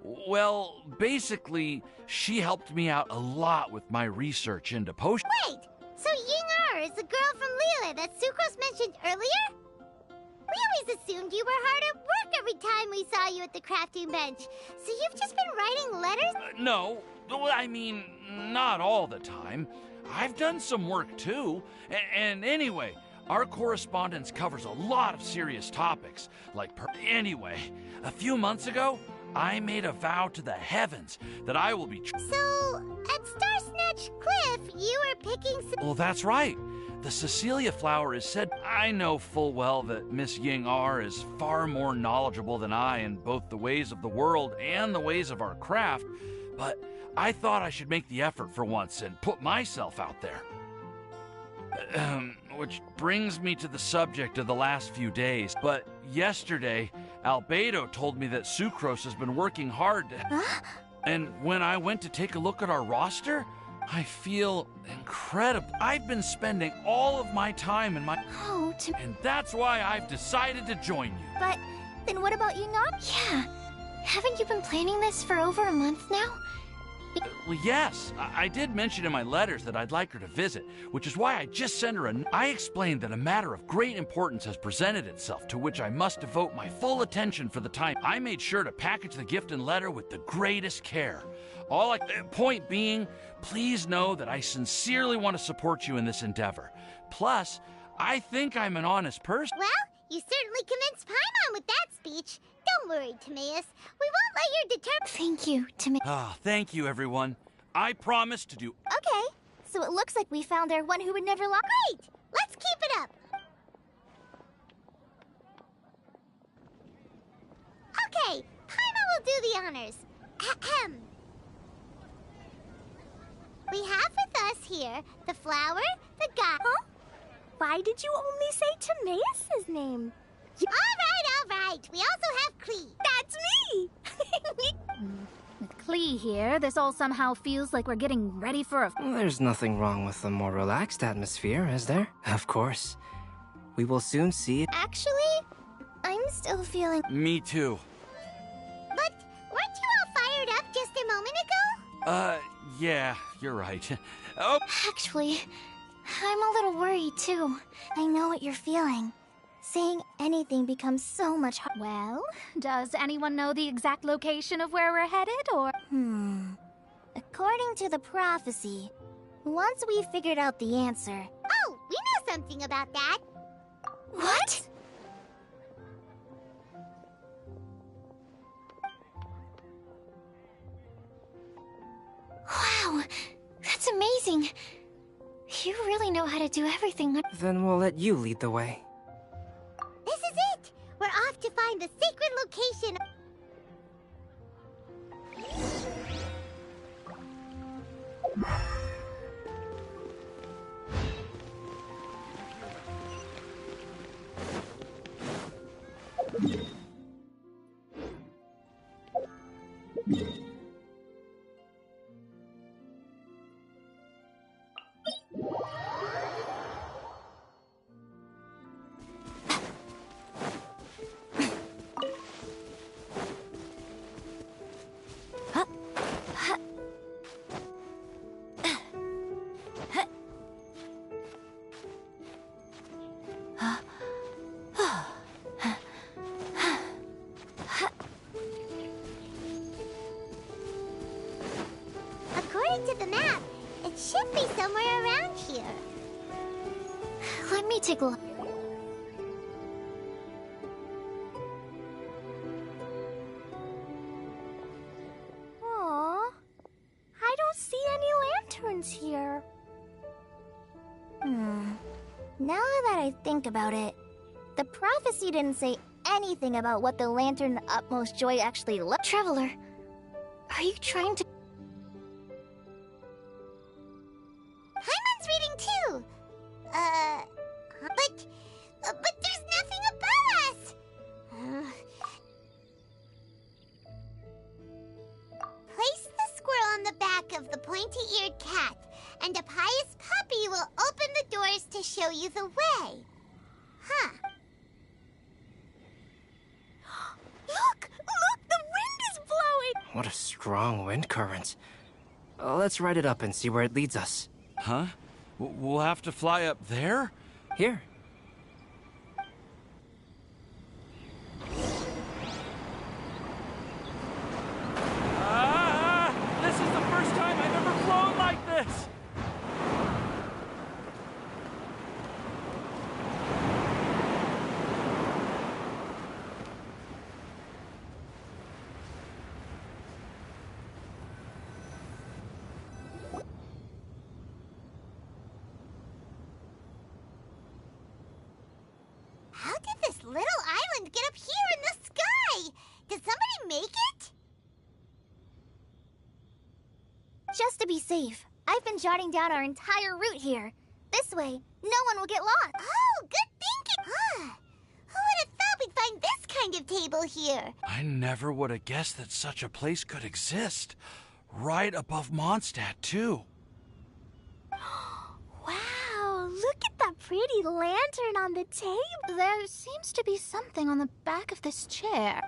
Well, basically, she helped me out a lot with my research into potions. Wait! So Ying R is the girl from Liyue that Sucrose mentioned earlier? We always assumed you were hard at work every time we saw you at the crafting bench. So you've just been writing letters? No. I mean, not all the time. I've done some work too. And anyway, our correspondence covers a lot of serious topics. Anyway, a few months ago, I made a vow to the heavens that I will be... So, at Star Snatch Cliff, you were picking... Well, that's right. The Cecilia flower is said... I know full well that Miss Ying R is far more knowledgeable than I in both the ways of the world and the ways of our craft, but I thought I should make the effort for once and put myself out there. Which brings me to the subject of the last few days. But yesterday, Albedo told me that Sucrose has been working hard to... Huh? And when I went to take a look at our roster, I feel incredible. I've been spending all of my time in my... Oh, And that's why I've decided to join you. But then what about you not? Yeah. Haven't you been planning this for over a month now? Well, yes. I did mention in my letters that I'd like her to visit, which is why I just sent her I explained that a matter of great importance has presented itself, to which I must devote my full attention for the time. I made sure to package the gift and letter with the greatest care. Point being, please know that I sincerely want to support you in this endeavor. Plus, I think I'm an honest person. Well, you certainly convinced Paimon with that speech. Don't worry, Timaeus. We won't let your Thank you, Timaeus. Ah, thank you, everyone. I promise to do... Okay, so it looks like we found our one who would never lie. Great! Let's keep it up. Okay, Paimon will do the honors. Ahem. We have with us here the flower, the guy... Huh? Why did you only say Timaeus' name? All right. We also have Klee. That's me! With Klee here, this all somehow feels like we're getting ready for a... There's nothing wrong with a more relaxed atmosphere, is there? Of course. We will soon see it. Actually, I'm still feeling... Me too. But weren't you all fired up just a moment ago? Yeah, you're right. Oh. Actually, I'm a little worried too. I know what you're feeling. Saying anything becomes so much harder. Well, does anyone know the exact location of where we're headed, or...? According to the prophecy, once we figured out the answer... Oh, we know something about that. What? Wow, that's amazing. You really know how to do everything. Then we'll let you lead the way. This is it! We're off to find the sacred location. According to the map, it should be somewhere around here. Let me take a look. Aww. I don't see any lanterns here. Now that I think about it, the prophecy didn't say anything about what the lantern utmost joy actually looked. Traveler, are you trying to... Paimon's reading too. But there's nothing about us. pointy-eared cat, and a pious puppy will open the doors to show you the way. Huh. Look! Look! The wind is blowing! What a strong wind current. Let's ride it up and see where it leads us. Huh? We'll have to fly up there? Here. This is the first time I've ever flown like this! How did this little island get up here in the sky? Did somebody make it? Just to be safe, I've been jotting down our entire route here. This way, no one will get lost. Oh, good thinking! Huh. Who would have thought we'd find this kind of table here? I never would have guessed that such a place could exist. Right above Mondstadt, too. Wow, look at that pretty lantern on the table. There seems to be something on the back of this chair.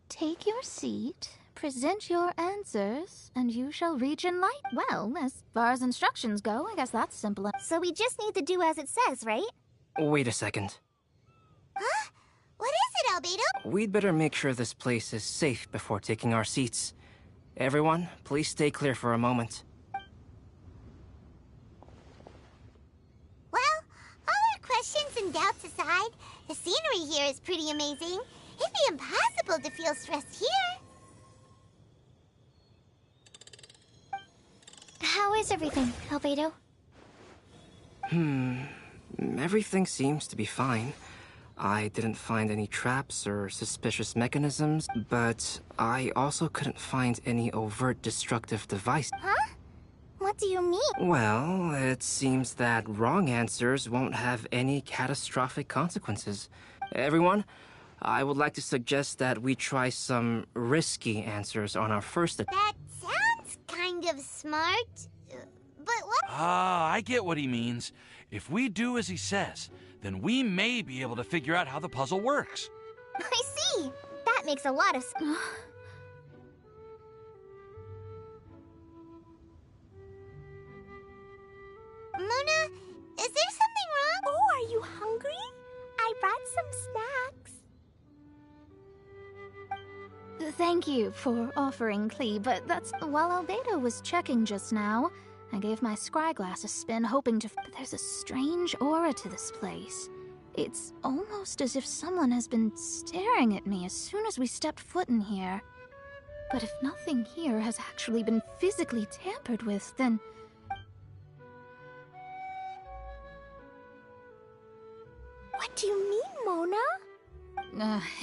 Take your seat, present your answers, and you shall reach enlightenment. Well, as far as instructions go, I guess that's simple. So we just need to do as it says, right? Wait a second. Huh? What is it, Albedo? We'd better make sure this place is safe before taking our seats. Everyone, please stay clear for a moment. Well, all our questions and doubts aside, the scenery here is pretty amazing. It'd be impossible to feel stressed here. How is everything, Albedo? Everything seems to be fine. I didn't find any traps or suspicious mechanisms, but I also couldn't find any overt destructive device. Huh? What do you mean? Well, it seems that wrong answers won't have any catastrophic consequences. Everyone, I would like to suggest that we try some risky answers on our first attempt. That sounds kind of smart, but what? I get what he means. If we do as he says, then we may be able to figure out how the puzzle works. I see! That makes a lot of sense. Mona, is there something wrong? Oh, are you hungry? I brought some snacks. Thank you for offering, Klee, but that's... While Albedo was checking just now, I gave my scryglass a spin, hoping to... But there's a strange aura to this place. It's almost as if someone has been staring at me as soon as we stepped foot in here. But if nothing here has actually been physically tampered with, then... What do you mean, Mona?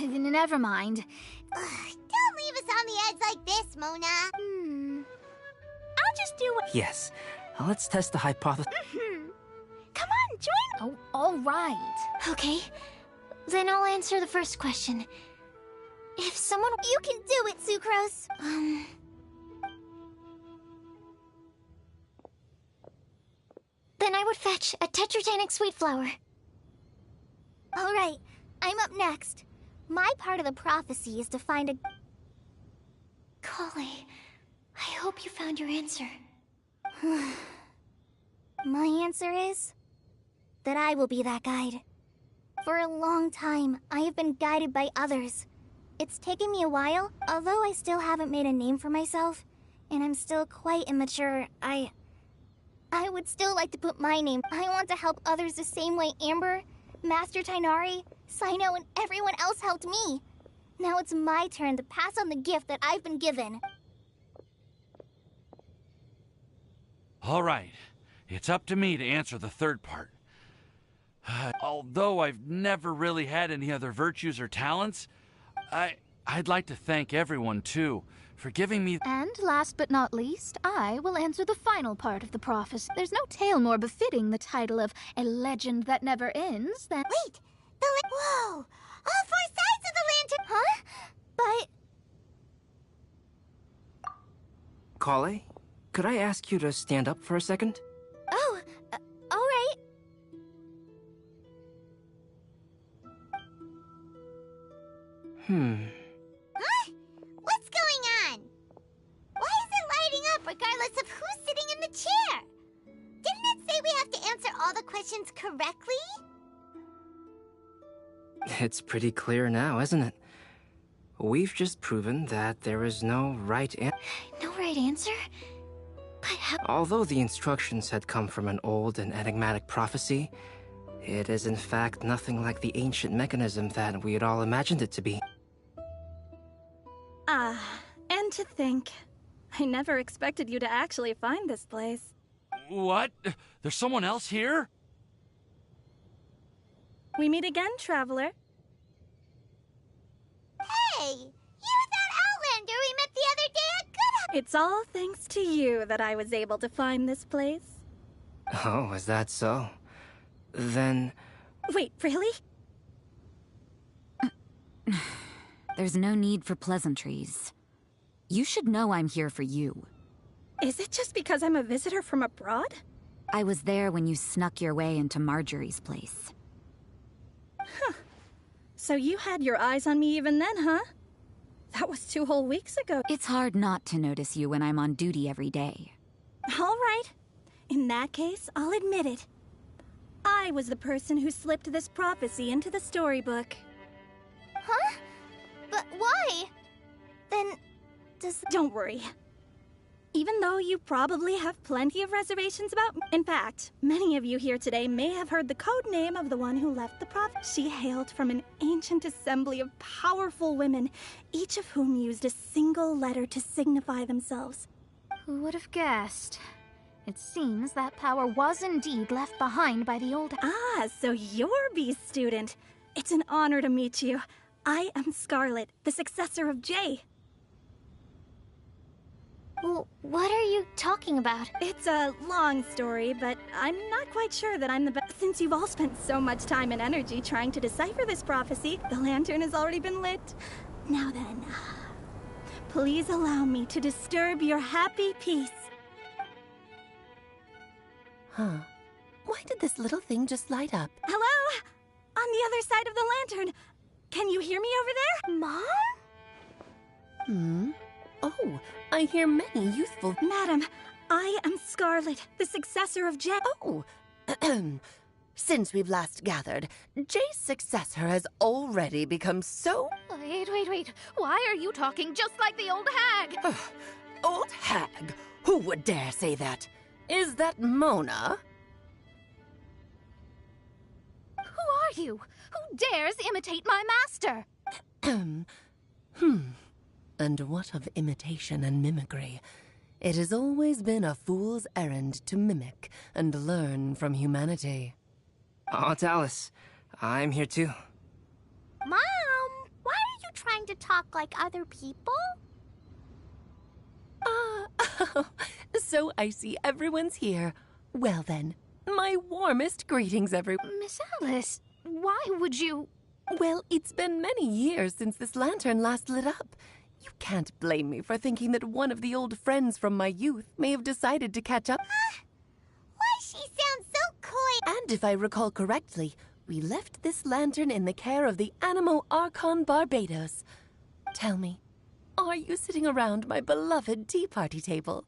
Never mind. Don't leave us on the edge like this, Mona. I'll just do what... Yes, let's test the hypothesis. Come on, join... Oh, all right. Okay, then I'll answer the first question. If someone... You can do it, Sucrose. Then I would fetch a tetratanic sweet flower. All right, I'm up next. My part of the prophecy is to find a... Kale, I hope you found your answer. My answer is... that I will be that guide. For a long time, I have been guided by others. It's taken me a while, although I still haven't made a name for myself, and I'm still quite immature, I would still like to put my name. I want to help others the same way Amber, Master Tainari, Sino, and everyone else helped me. Now it's my turn to pass on the gift that I've been given. All right, it's up to me to answer the third part. Although I've never really had any other virtues or talents, I'd like to thank everyone, too, for giving me... And last but not least, I will answer the final part of the prophecy. There's no tale more befitting the title of a legend that never ends than... Wait! Whoa! All four sides of the lantern... Huh? But... Kale, could I ask you to stand up for a second? Oh, all right. Huh? What's going on? Why is it lighting up regardless of who's sitting in the chair? Didn't it say we have to answer all the questions correctly? It's pretty clear now, isn't it? We've just proven that there is no right answer. No right answer? But how... Although the instructions had come from an old and enigmatic prophecy, it is in fact nothing like the ancient mechanism that we had all imagined it to be. And to think, I never expected you to actually find this place. What? There's someone else here? We meet again, traveler. Hey, you're that Outlander we met the other day at Good. It's all thanks to you that I was able to find this place. Oh, is that so? Then... Wait, really? There's no need for pleasantries. You should know I'm here for you. Is it just because I'm a visitor from abroad? I was there when you snuck your way into Marjorie's place. Huh. So you had your eyes on me even then, huh? That was 2 whole weeks ago. It's hard not to notice you when I'm on duty every day. All right. In that case, I'll admit it. I was the person who slipped this prophecy into the storybook. Huh? But why? Then, Don't worry. Even though you probably have plenty of reservations about me. In fact, many of you here today may have heard the code name of the one who left the prophecy. She hailed from an ancient assembly of powerful women, each of whom used a single letter to signify themselves. Who would have guessed? It seems that power was indeed left behind by the old... Ah, so you're B's student. It's an honor to meet you. I am Scarlet, the successor of Jay. Well, what are you talking about? It's a long story, but I'm not quite sure that I'm the best. Since you've all spent so much time and energy trying to decipher this prophecy, the lantern has already been lit. Now then, please allow me to disturb your happy peace. Huh. Why did this little thing just light up? Hello? On the other side of the lantern. Can you hear me over there? Mom? Oh, I hear many youthful... Madam, I am Scarlet, the successor of Jay. Oh, since we've last gathered, Jay's successor has already become so... Wait. Why are you talking just like the old hag? Old hag? Who would dare say that? Is that Mona? Who are you? Who dares imitate my master? And what of imitation and mimicry? It has always been a fool's errand to mimic and learn from humanity. Aunt Alice, I'm here too. Mom, why are you trying to talk like other people? So I see everyone's here. Well then, my warmest greetings, everyone. Miss Alice, why would you... Well, it's been many years since this lantern last lit up. You can't blame me for thinking that one of the old friends from my youth may have decided to catch up. Why she sounds so coy? And if I recall correctly, we left this lantern in the care of the Animo Archon Barbados. Tell me, are you sitting around my beloved tea party table?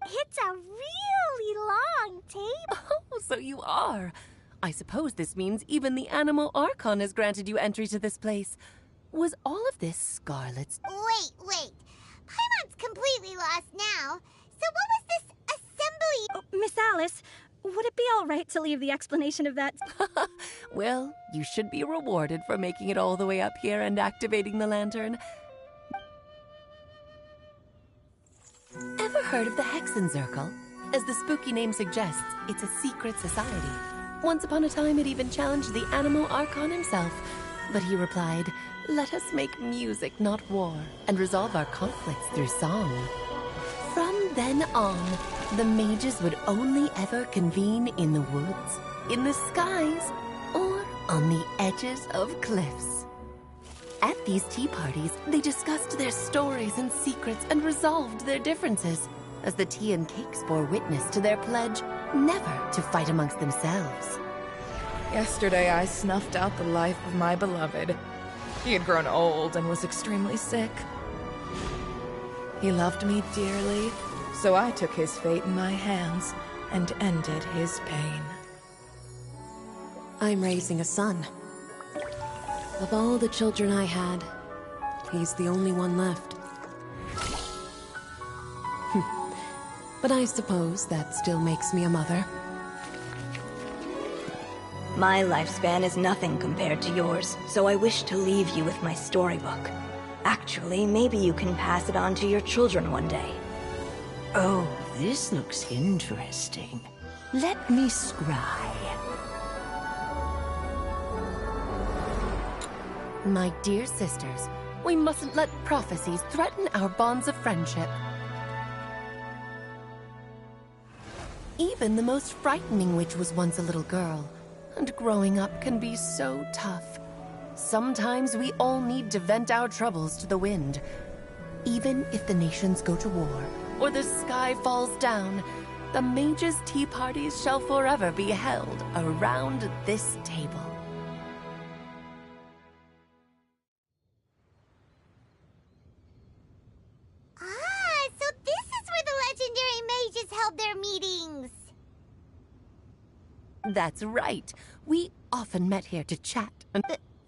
It's a really long table. Oh, so you are. I suppose this means even the Animo Archon has granted you entry to this place. Was all of this Scarlet's... Wait. Paimon's completely lost now. So what was this assembly? Oh, Miss Alice, would it be all right to leave the explanation of that? Well, you should be rewarded for making it all the way up here and activating the lantern. Ever heard of the Hexenzirkel? As the spooky name suggests, it's a secret society. Once upon a time, it even challenged the Animo Archon himself. But he replied, "Let us make music, not war, and resolve our conflicts through song." From then on, the mages would only ever convene in the woods, in the skies, or on the edges of cliffs. At these tea parties, they discussed their stories and secrets and resolved their differences, as the tea and cakes bore witness to their pledge never to fight amongst themselves. Yesterday, I snuffed out the life of my beloved. He had grown old and was extremely sick. He loved me dearly, so I took his fate in my hands and ended his pain. I'm raising a son. Of all the children I had, he's the only one left. But I suppose that still makes me a mother. My lifespan is nothing compared to yours, so I wish to leave you with my storybook. Actually, maybe you can pass it on to your children one day. Oh, this looks interesting. Let me scry. My dear sisters, we mustn't let prophecies threaten our bonds of friendship. Even the most frightening witch was once a little girl, and growing up can be so tough. Sometimes we all need to vent our troubles to the wind. Even if the nations go to war, or the sky falls down, the mages' tea parties shall forever be held around this table. Ah, so this is where the legendary mages held their meetings. That's right. We often met here to chat and...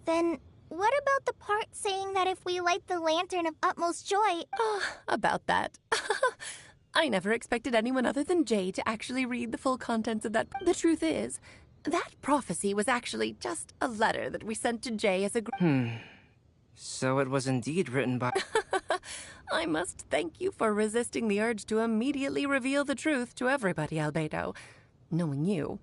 Then, what about the part saying that if we light the lantern of utmost joy... about that. I never expected anyone other than Jay to actually read the full contents of that. The truth is, that prophecy was actually just a letter that we sent to Jay as a So it was indeed written by... I must thank you for resisting the urge to immediately reveal the truth to everybody, Albedo. Knowing you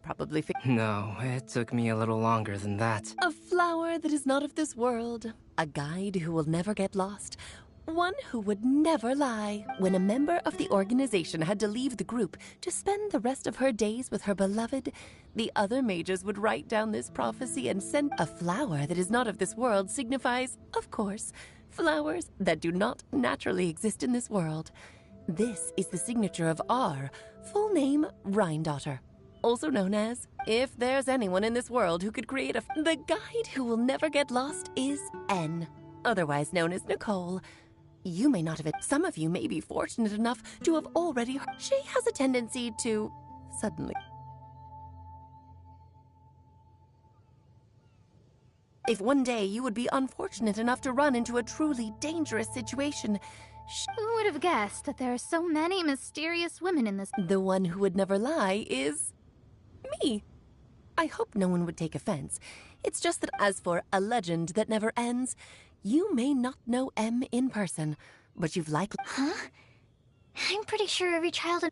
probably No, it took me a little longer than that. A flower that is not of this world. A guide who will never get lost. One who would never lie. When a member of the organization had to leave the group to spend the rest of her days with her beloved, the other mages would write down this prophecy and send a flower that is not of this world signifies, of course, flowers that do not naturally exist in this world. This is the signature of our full name, Rhine-daughter. Also known as, if there's anyone in this world who could create the guide who will never get lost is N, otherwise known as Nicole. You may not have it. Some of you may be fortunate enough to have already heard. She has a tendency to suddenly. If one day you would be unfortunate enough to run into a truly dangerous situation, who would have guessed that there are so many mysterious women in this? The one who would never lie is me. I hope no one would take offense. It's just that as for a legend that never ends, you may not know M in person, but you've likely... Huh? I'm pretty sure every child...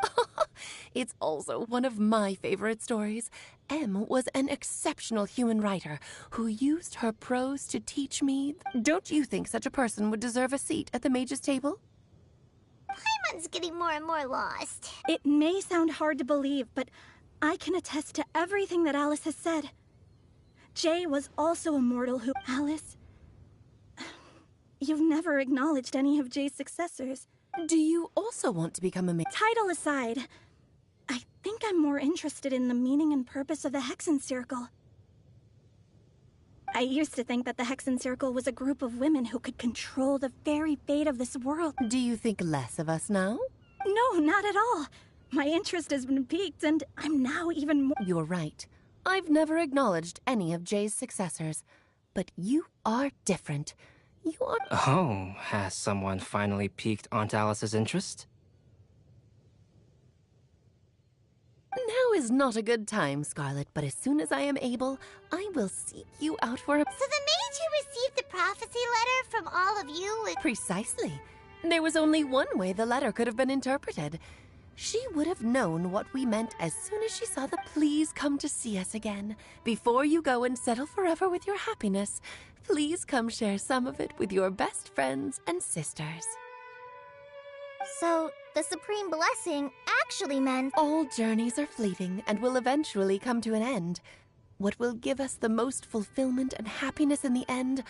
It's also one of my favorite stories. M was an exceptional human writer who used her prose to teach me... Don't you think such a person would deserve a seat at the mage's table? Paimon's getting more and more lost. It may sound hard to believe, but I can attest to everything that Alice has said. Jay was also a mortal who... Alice... You've never acknowledged any of Jay's successors. Do you also want to become a mage? Title aside, I think I'm more interested in the meaning and purpose of the Hexen Circle. I used to think that the Hexen Circle was a group of women who could control the very fate of this world. Do you think less of us now? No, not at all. My interest has been piqued, and I'm now even more... You're right. I've never acknowledged any of Jay's successors, but you are different. You are... Oh, has someone finally piqued Aunt Alice's interest? Now is not a good time, Scarlet, but as soon as I am able, I will seek you out for a... So the mage who received the prophecy letter from all of you was... Precisely. There was only one way the letter could have been interpreted. She would have known what we meant as soon as she saw the "Please come to see us again. Before you go and settle forever with your happiness, please come share some of it with your best friends and sisters." So, the Supreme Blessing actually meant... All journeys are fleeting and will eventually come to an end. What will give us the most fulfillment and happiness in the end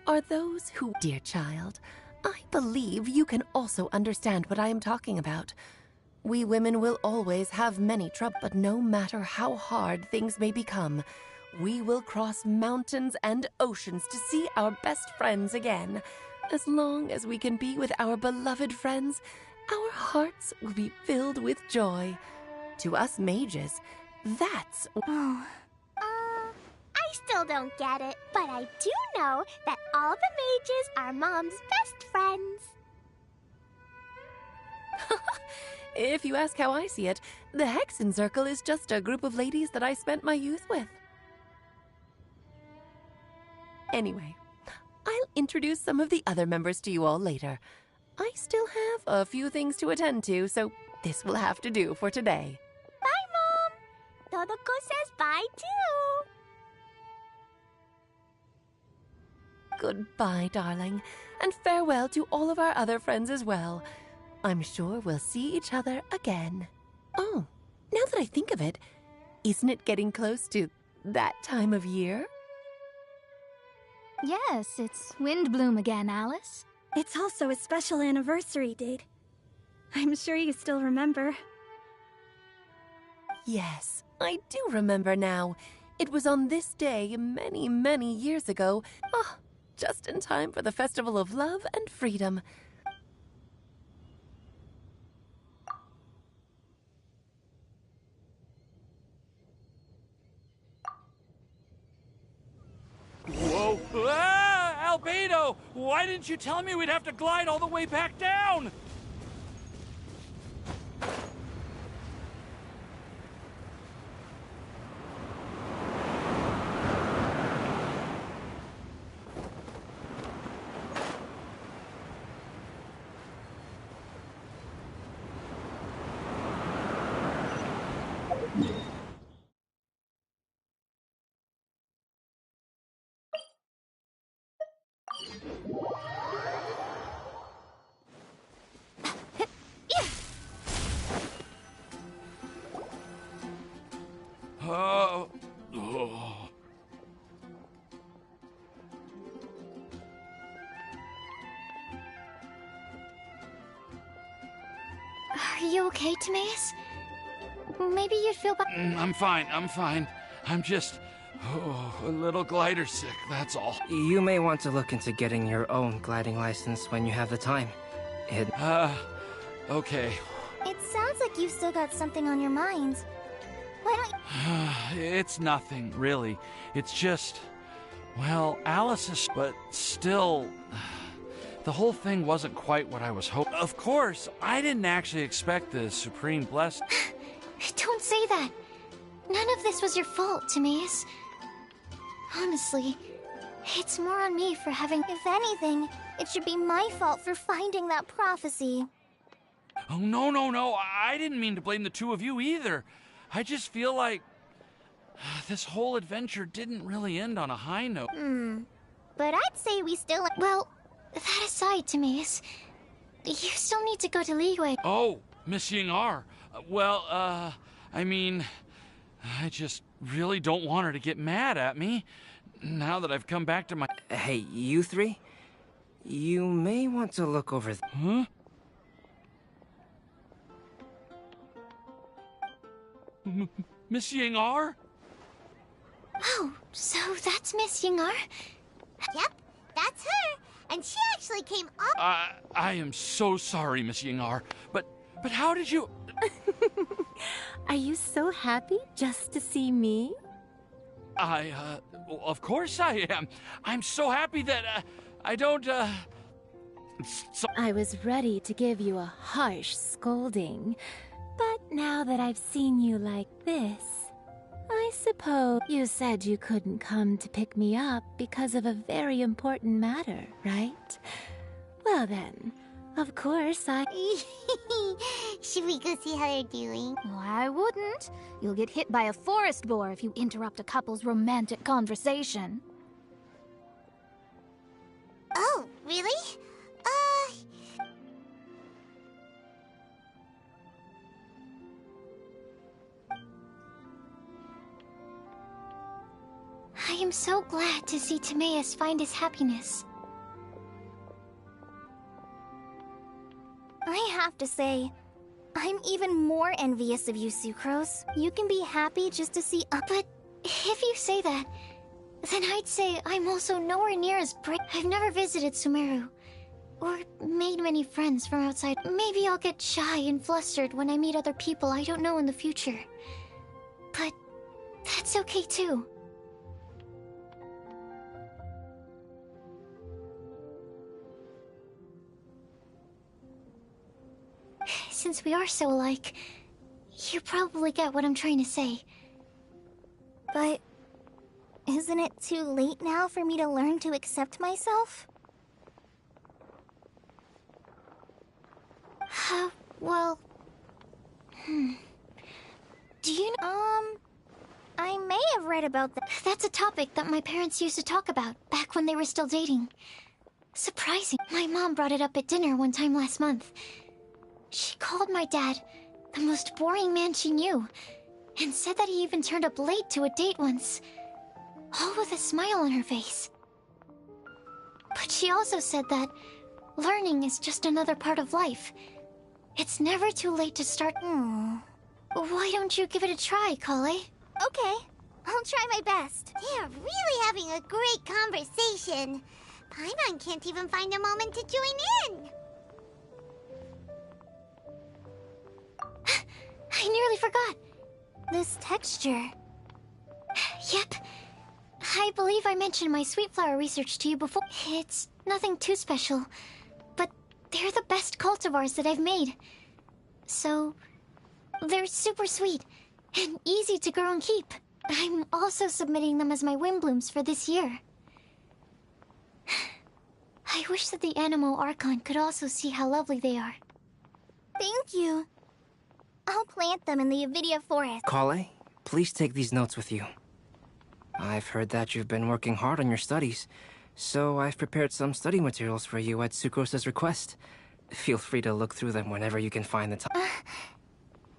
are those who... Dear child, I believe you can also understand what I am talking about. We women will always have many troubles, but no matter how hard things may become, we will cross mountains and oceans to see our best friends again. As long as we can be with our beloved friends, our hearts will be filled with joy. To us mages, that's... I still don't get it, but I do know that all the mages are Mom's best friends. If you ask how I see it, the Hexen Circle is just a group of ladies that I spent my youth with. Anyway, I'll introduce some of the other members to you all later. I still have a few things to attend to, so this will have to do for today. Bye, Mom! Todoko says bye, too! Goodbye, darling, and farewell to all of our other friends as well. I'm sure we'll see each other again. Oh, now that I think of it, isn't it getting close to that time of year? Yes, it's Windbloom again, Alice. It's also a special anniversary date. I'm sure you still remember. Yes, I do remember now. It was on this day many, many years ago. Ah, just in time for the Festival of Love and Freedom. Whoa! Ah! Albedo! Why didn't you tell me we'd have to glide all the way back down? Oh. Are you okay, Timaeus? Maybe you'd feel better. I'm fine. I'm just a little glider sick, that's all. You may want to look into getting your own gliding license when you have the time. Okay. It sounds like you've still got something on your mind. Why don't you... It's nothing, really. It's just... Well, Alice is... But still... The whole thing wasn't quite what I was hoping. Of course, I didn't actually expect the Supreme Blessing. Don't say that. None of this was your fault, Timaeus. Honestly, it's more on me for having... If anything, it should be my fault for finding that prophecy. Oh, no. I didn't mean to blame the two of you either. I just feel like... this whole adventure didn't really end on a high note. But I'd say we still... Well, that aside, Timaeus, you still need to go to Liyue. Oh, Miss Ying-ar. Well, I mean... I just really don't want her to get mad at me, now that I've come back to my... Hey, you three? You may want to look over... Huh? Miss Ying-ar? Oh, so that's Miss Ying-ar? Yep, that's her. And she actually came up... I am so sorry, Miss Ying-ar, but how did you... Are you so happy just to see me? Well, of course I am. I'm so happy that, I don't, I was ready to give you a harsh scolding, but now that I've seen you like this, I suppose you said you couldn't come to pick me up because of a very important matter, right? Well then, of course I... Should we go see how they're doing? Oh, I wouldn't. You'll get hit by a forest boar if you interrupt a couple's romantic conversation. Oh, really? I am so glad to see Timaeus find his happiness. I have to say, I'm even more envious of you, Sucrose. You can be happy just to see up. But if you say that, then I'd say I'm also nowhere near as brave. I've never visited Sumeru, or made many friends from outside. Maybe I'll get shy and flustered when I meet other people I don't know in the future. But that's okay too. Since we are so alike, you probably get what I'm trying to say. But isn't it too late now for me to learn to accept myself? Well... Do you know... I may have read about that. That's a topic that my parents used to talk about back when they were still dating. Surprising. My mom brought it up at dinner one time last month. She called my dad the most boring man she knew, and said that he even turned up late to a date once, all with a smile on her face. But she also said that learning is just another part of life. It's never too late to start. Why don't you give it a try, Kale? Okay, I'll try my best. They're really having a great conversation. Paimon can't even find a moment to join in. I nearly forgot. This texture. Yep. I believe I mentioned my sweet flower research to you before. It's nothing too special, but they're the best cultivars that I've made. So, they're super sweet and easy to grow and keep. I'm also submitting them as my wind blooms for this year. I wish that the Anemo Archon could also see how lovely they are. Thank you. I'll plant them in the Avidia forest. Kale, please take these notes with you. I've heard that you've been working hard on your studies, so I've prepared some study materials for you at Sucrose's request. Feel free to look through them whenever you can find the time.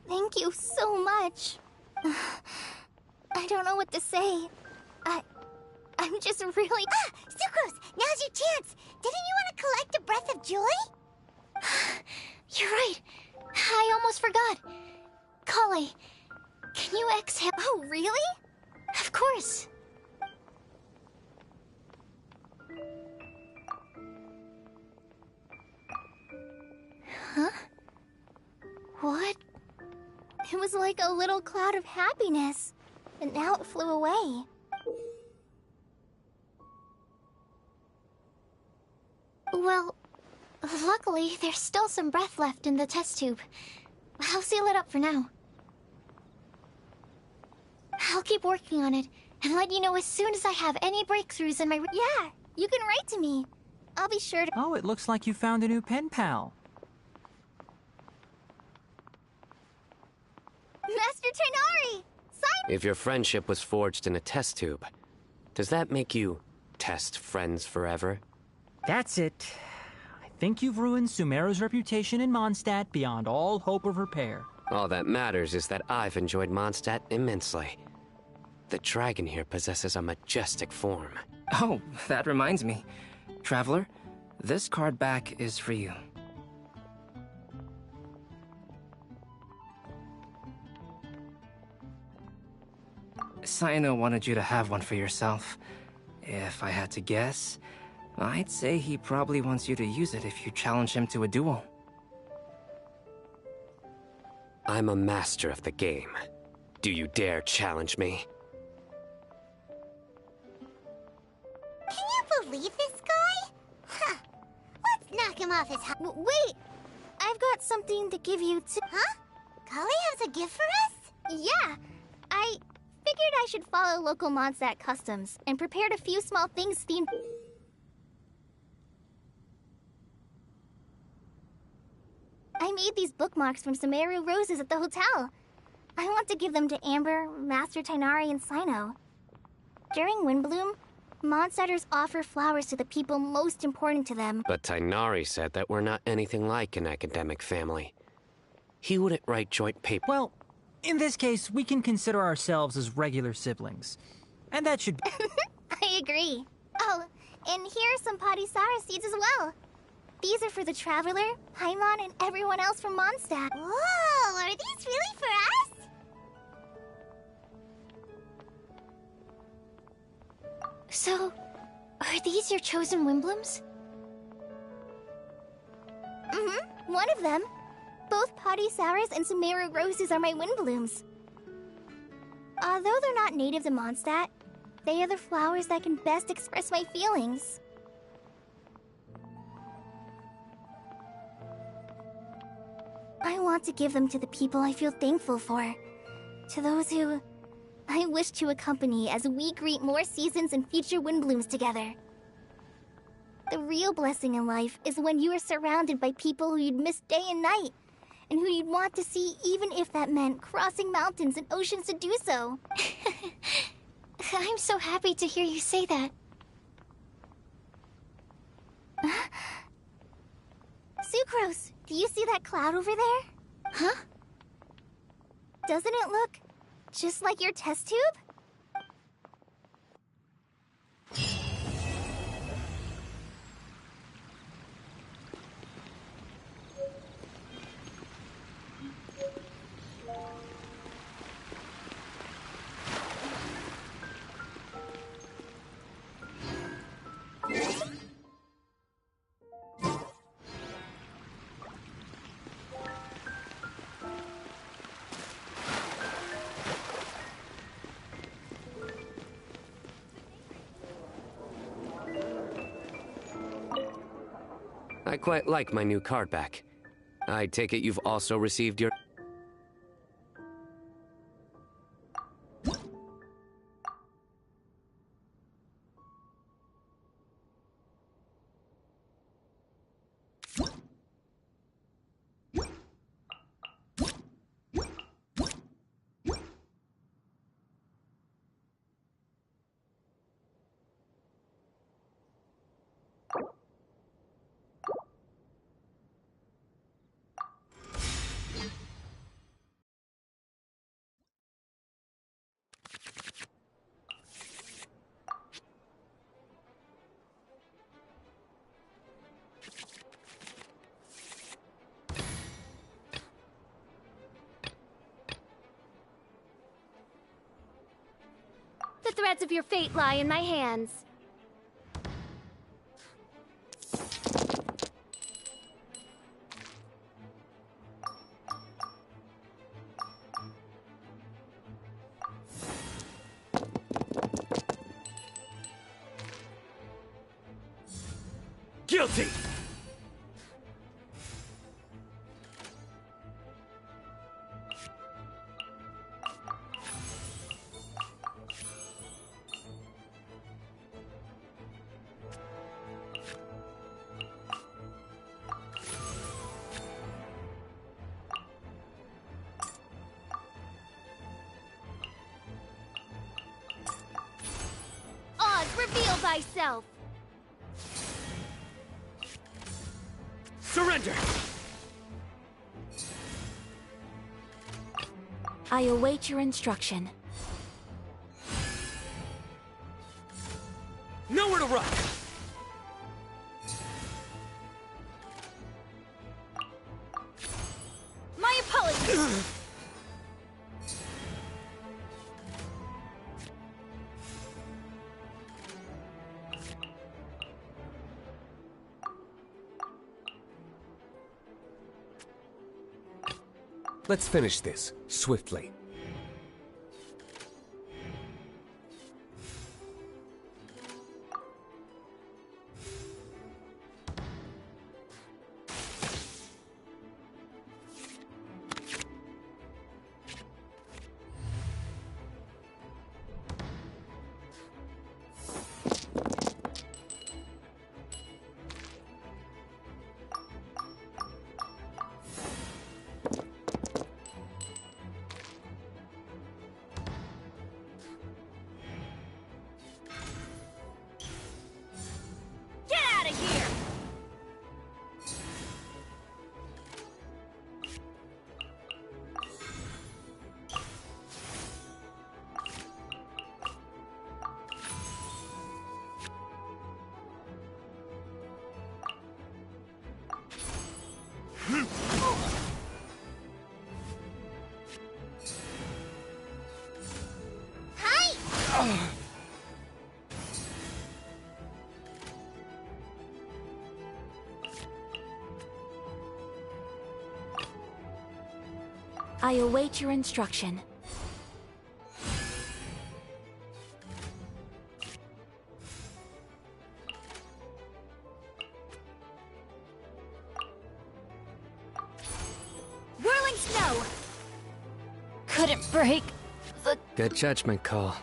Thank you so much. I don't know what to say. I'm just really... Sucrose, now's your chance. Didn't you want to collect a breath of joy? You're right. I almost forgot. Kale, can you exhale? Oh, really? Of course. Huh? What? It was like a little cloud of happiness, and now it flew away. Well, luckily, there's still some breath left in the test tube. I'll seal it up for now. I'll keep working on it, and let you know as soon as I have any breakthroughs in my... Yeah, you can write to me. I'll be sure to... Oh, it looks like you found a new pen pal. Master Tainari! If your friendship was forged in a test tube, does that make you test friends forever? That's it. I think you've ruined Sumeru's reputation in Mondstadt beyond all hope of repair. All that matters is that I've enjoyed Mondstadt immensely. The dragon here possesses a majestic form. Oh, that reminds me. Traveler, this card back is for you. Saino wanted you to have one for yourself. If I had to guess, I'd say he probably wants you to use it if you challenge him to a duel. I'm a master of the game. Do you dare challenge me? Can you believe this guy? Huh. Let's knock him off his... Wait! I've got something to give you too. Huh? Kale has a gift for us? Yeah! I figured I should follow local Mondstadt customs and prepared a few small things themed... I made these bookmarks from Sumeru roses at the hotel. I want to give them to Amber, Master Tainari, and Sino. During Windbloom, Mondstadters offer flowers to the people most important to them. But Tainari said that we're not anything like an academic family. He wouldn't write joint paper. Well, in this case, we can consider ourselves as regular siblings. And that should... I agree. Oh, and here are some Padisara seeds as well. These are for the Traveler, Paimon, and everyone else from Mondstadt. Whoa, are these really for us? So, are these your chosen Wimblums? Mm-hmm, one of them. Both Potty Sours and Sumeru Roses are my Windblooms. Although they're not native to Mondstadt, they are the flowers that can best express my feelings. I want to give them to the people I feel thankful for. To those who I wish to accompany as we greet more seasons and future Windblooms together. The real blessing in life is when you are surrounded by people who you'd miss day and night, and who you'd want to see even if that meant crossing mountains and oceans to do so. I'm so happy to hear you say that. Sucrose, do you see that cloud over there? Huh? Doesn't it look just like your test tube? I quite like my new card back. I take it you've also received your... The threads of your fate lie in my hands. Guilty! Oz, reveal thyself! Surrender! I await your instruction. Nowhere to run! My apologies! Let's finish this, swiftly. I await your instruction. Whirling snow! Couldn't break the... Good judgment call.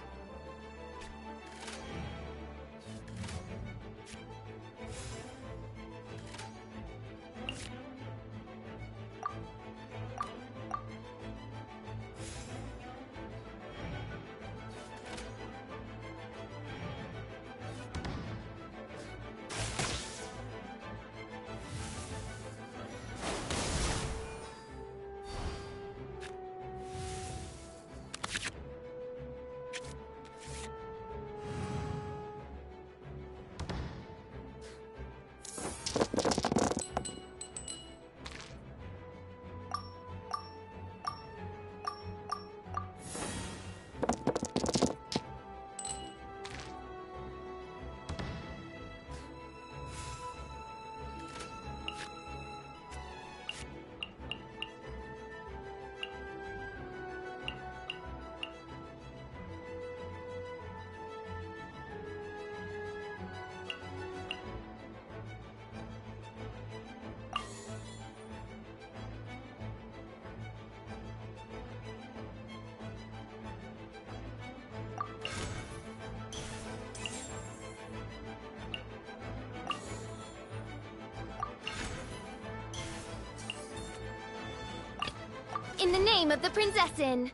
In the name of the Prinzessin!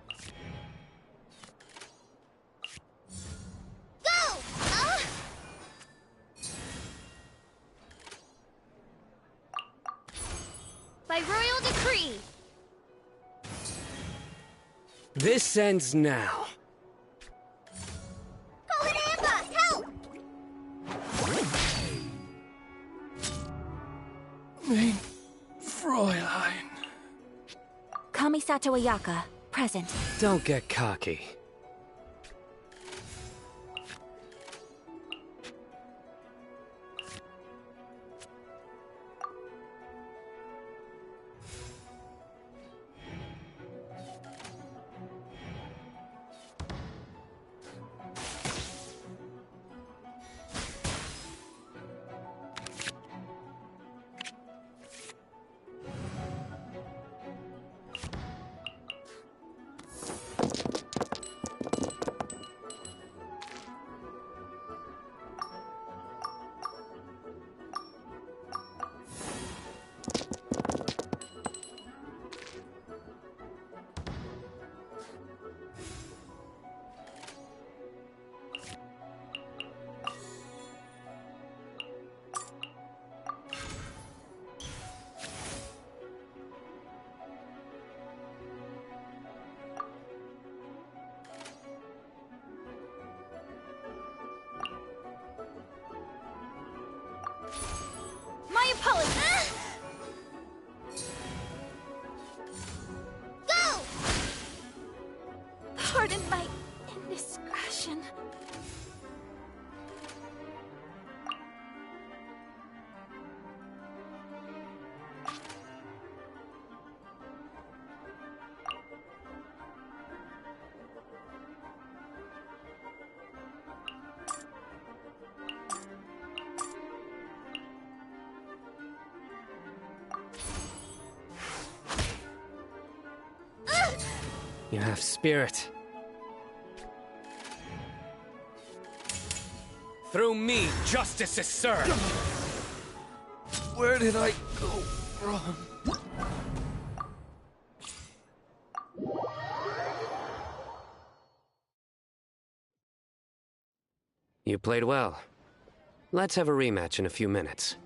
Go! By royal decree! This ends now. Call it ambush! Help! Mein Fräulein. Kamisato Ayaka, present. Don't get cocky. My apologies! Go! Pardon my indiscretion. You have spirit. Through me, justice is served. Where did I go wrong? You played well. Let's have a rematch in a few minutes.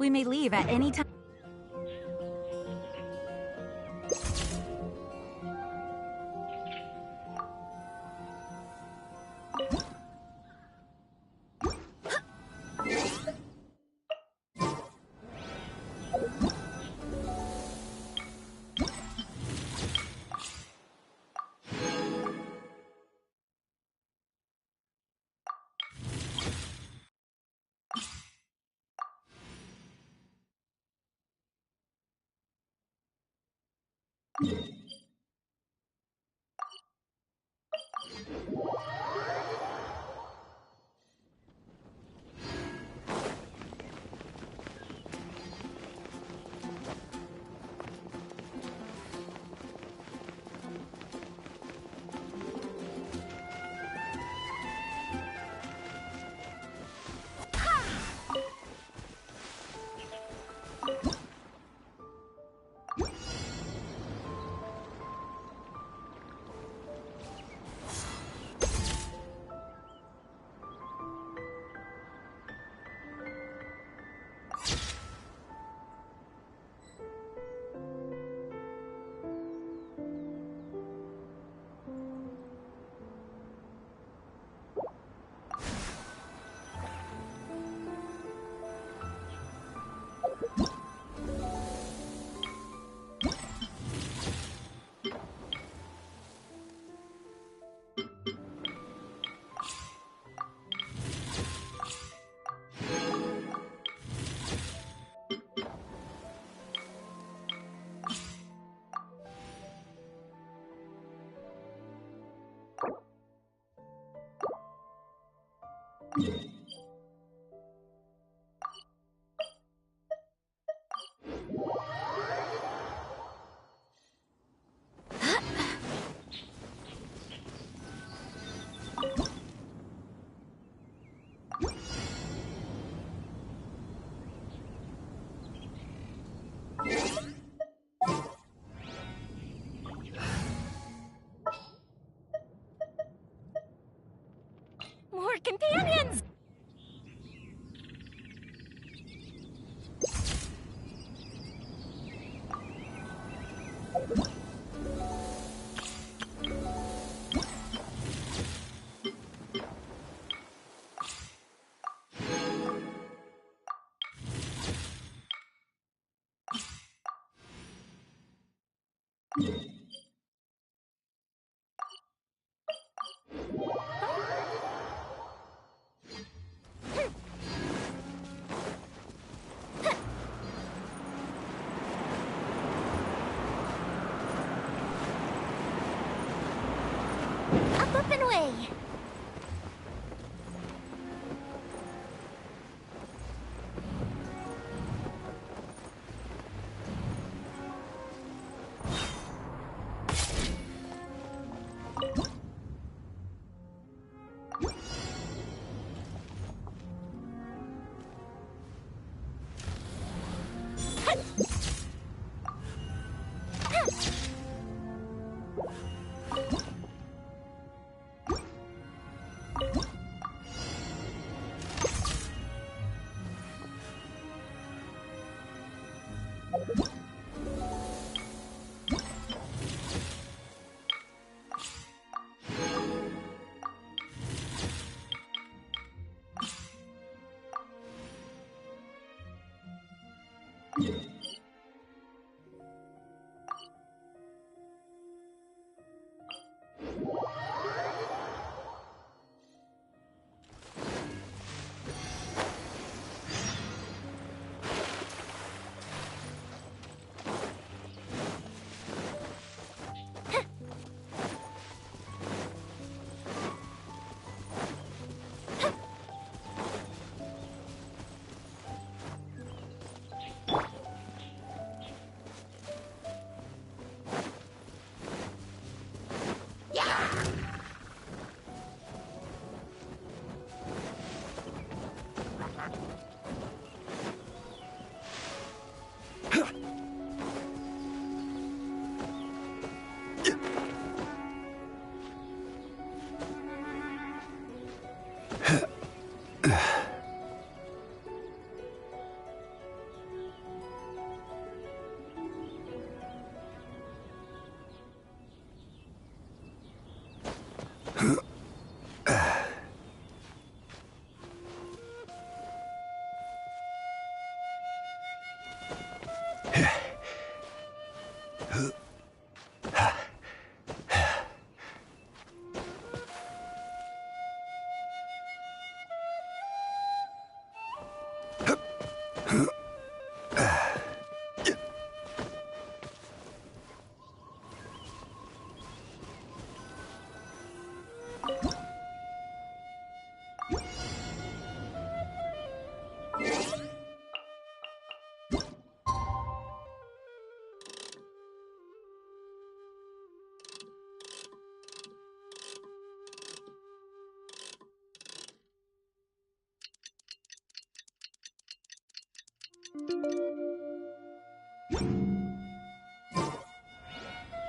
We may leave at any time. More companions! Up and away!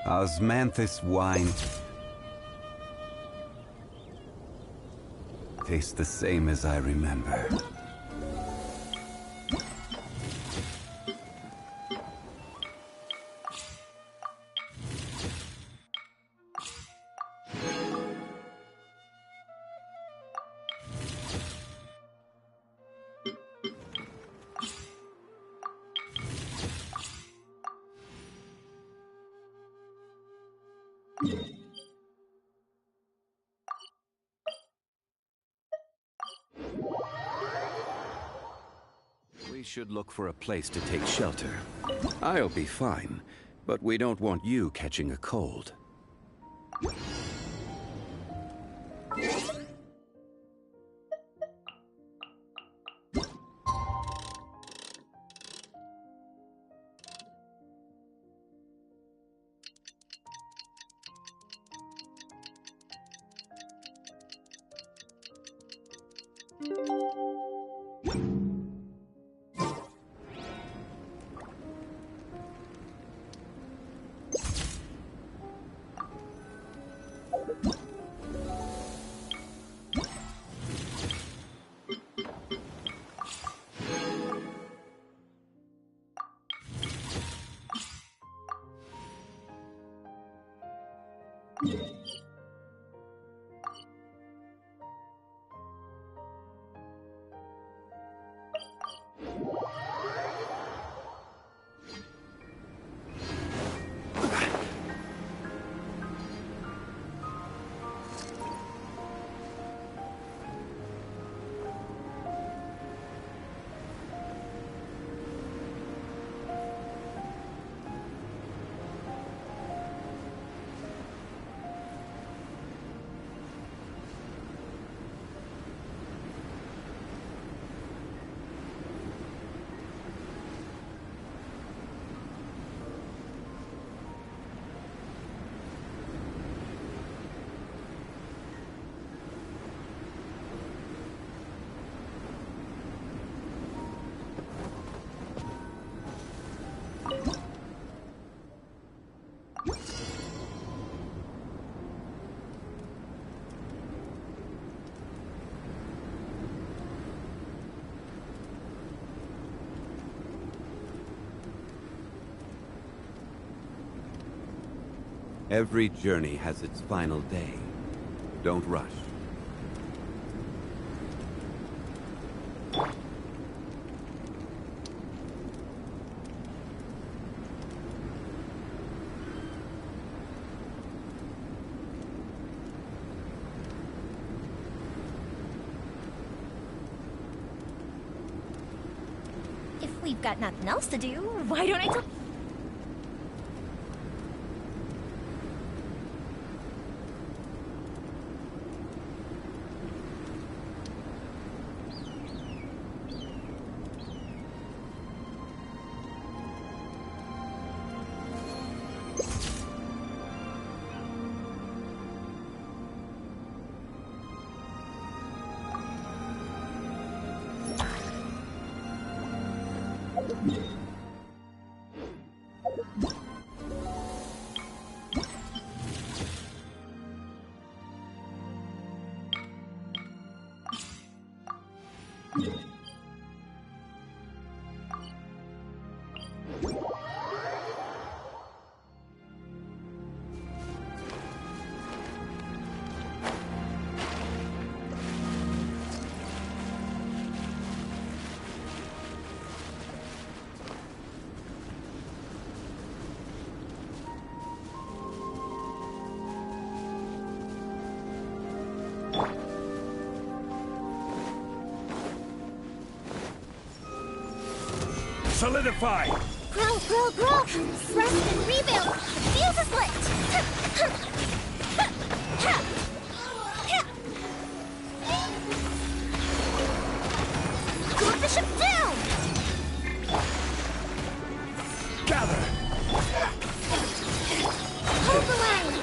Osmanthus wine tastes the same as I remember. We should look for a place to take shelter. I'll be fine, but we don't want you catching a cold. Every journey has its final day. Don't rush. If we've got nothing else to do, why don't I tell... Solidify! Grow, grow, grow! Rest and rebuild! Fuse is lit! Got the ship down! Gather! Hold the line!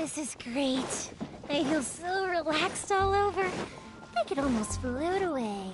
This is great. I feel so relaxed all over. I could almost float away.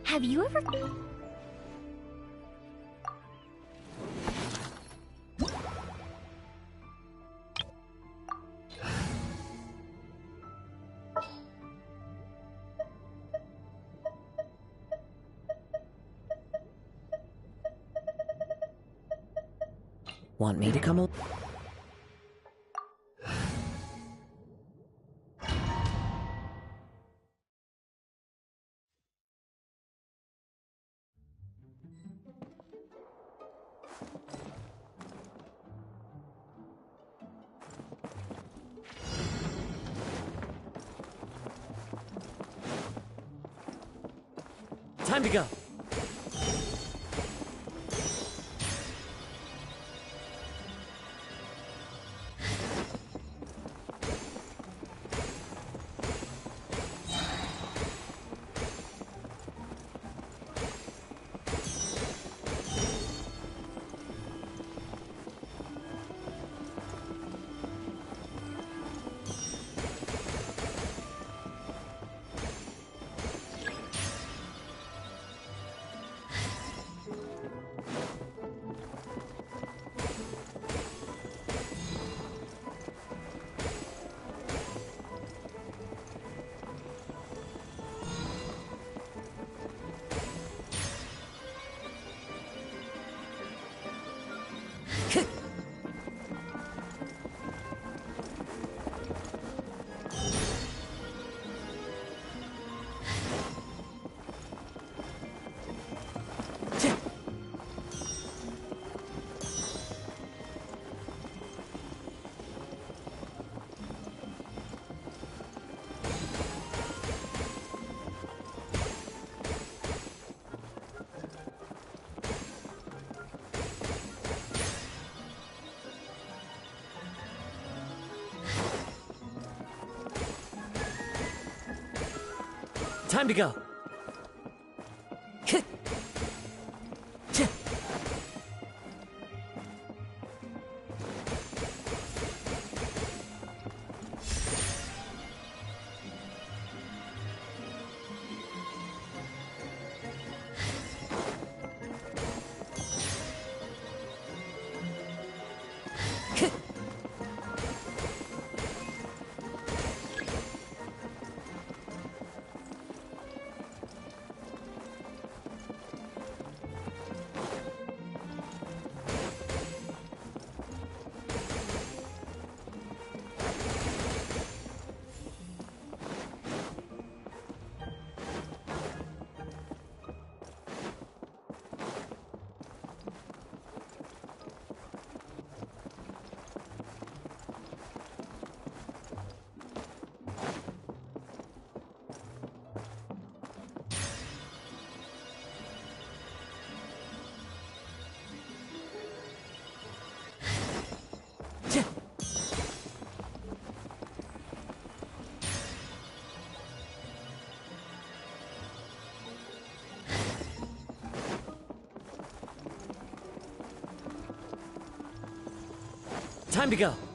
Have you ever... Want me to come along? Time to go. Time to go. Time to go.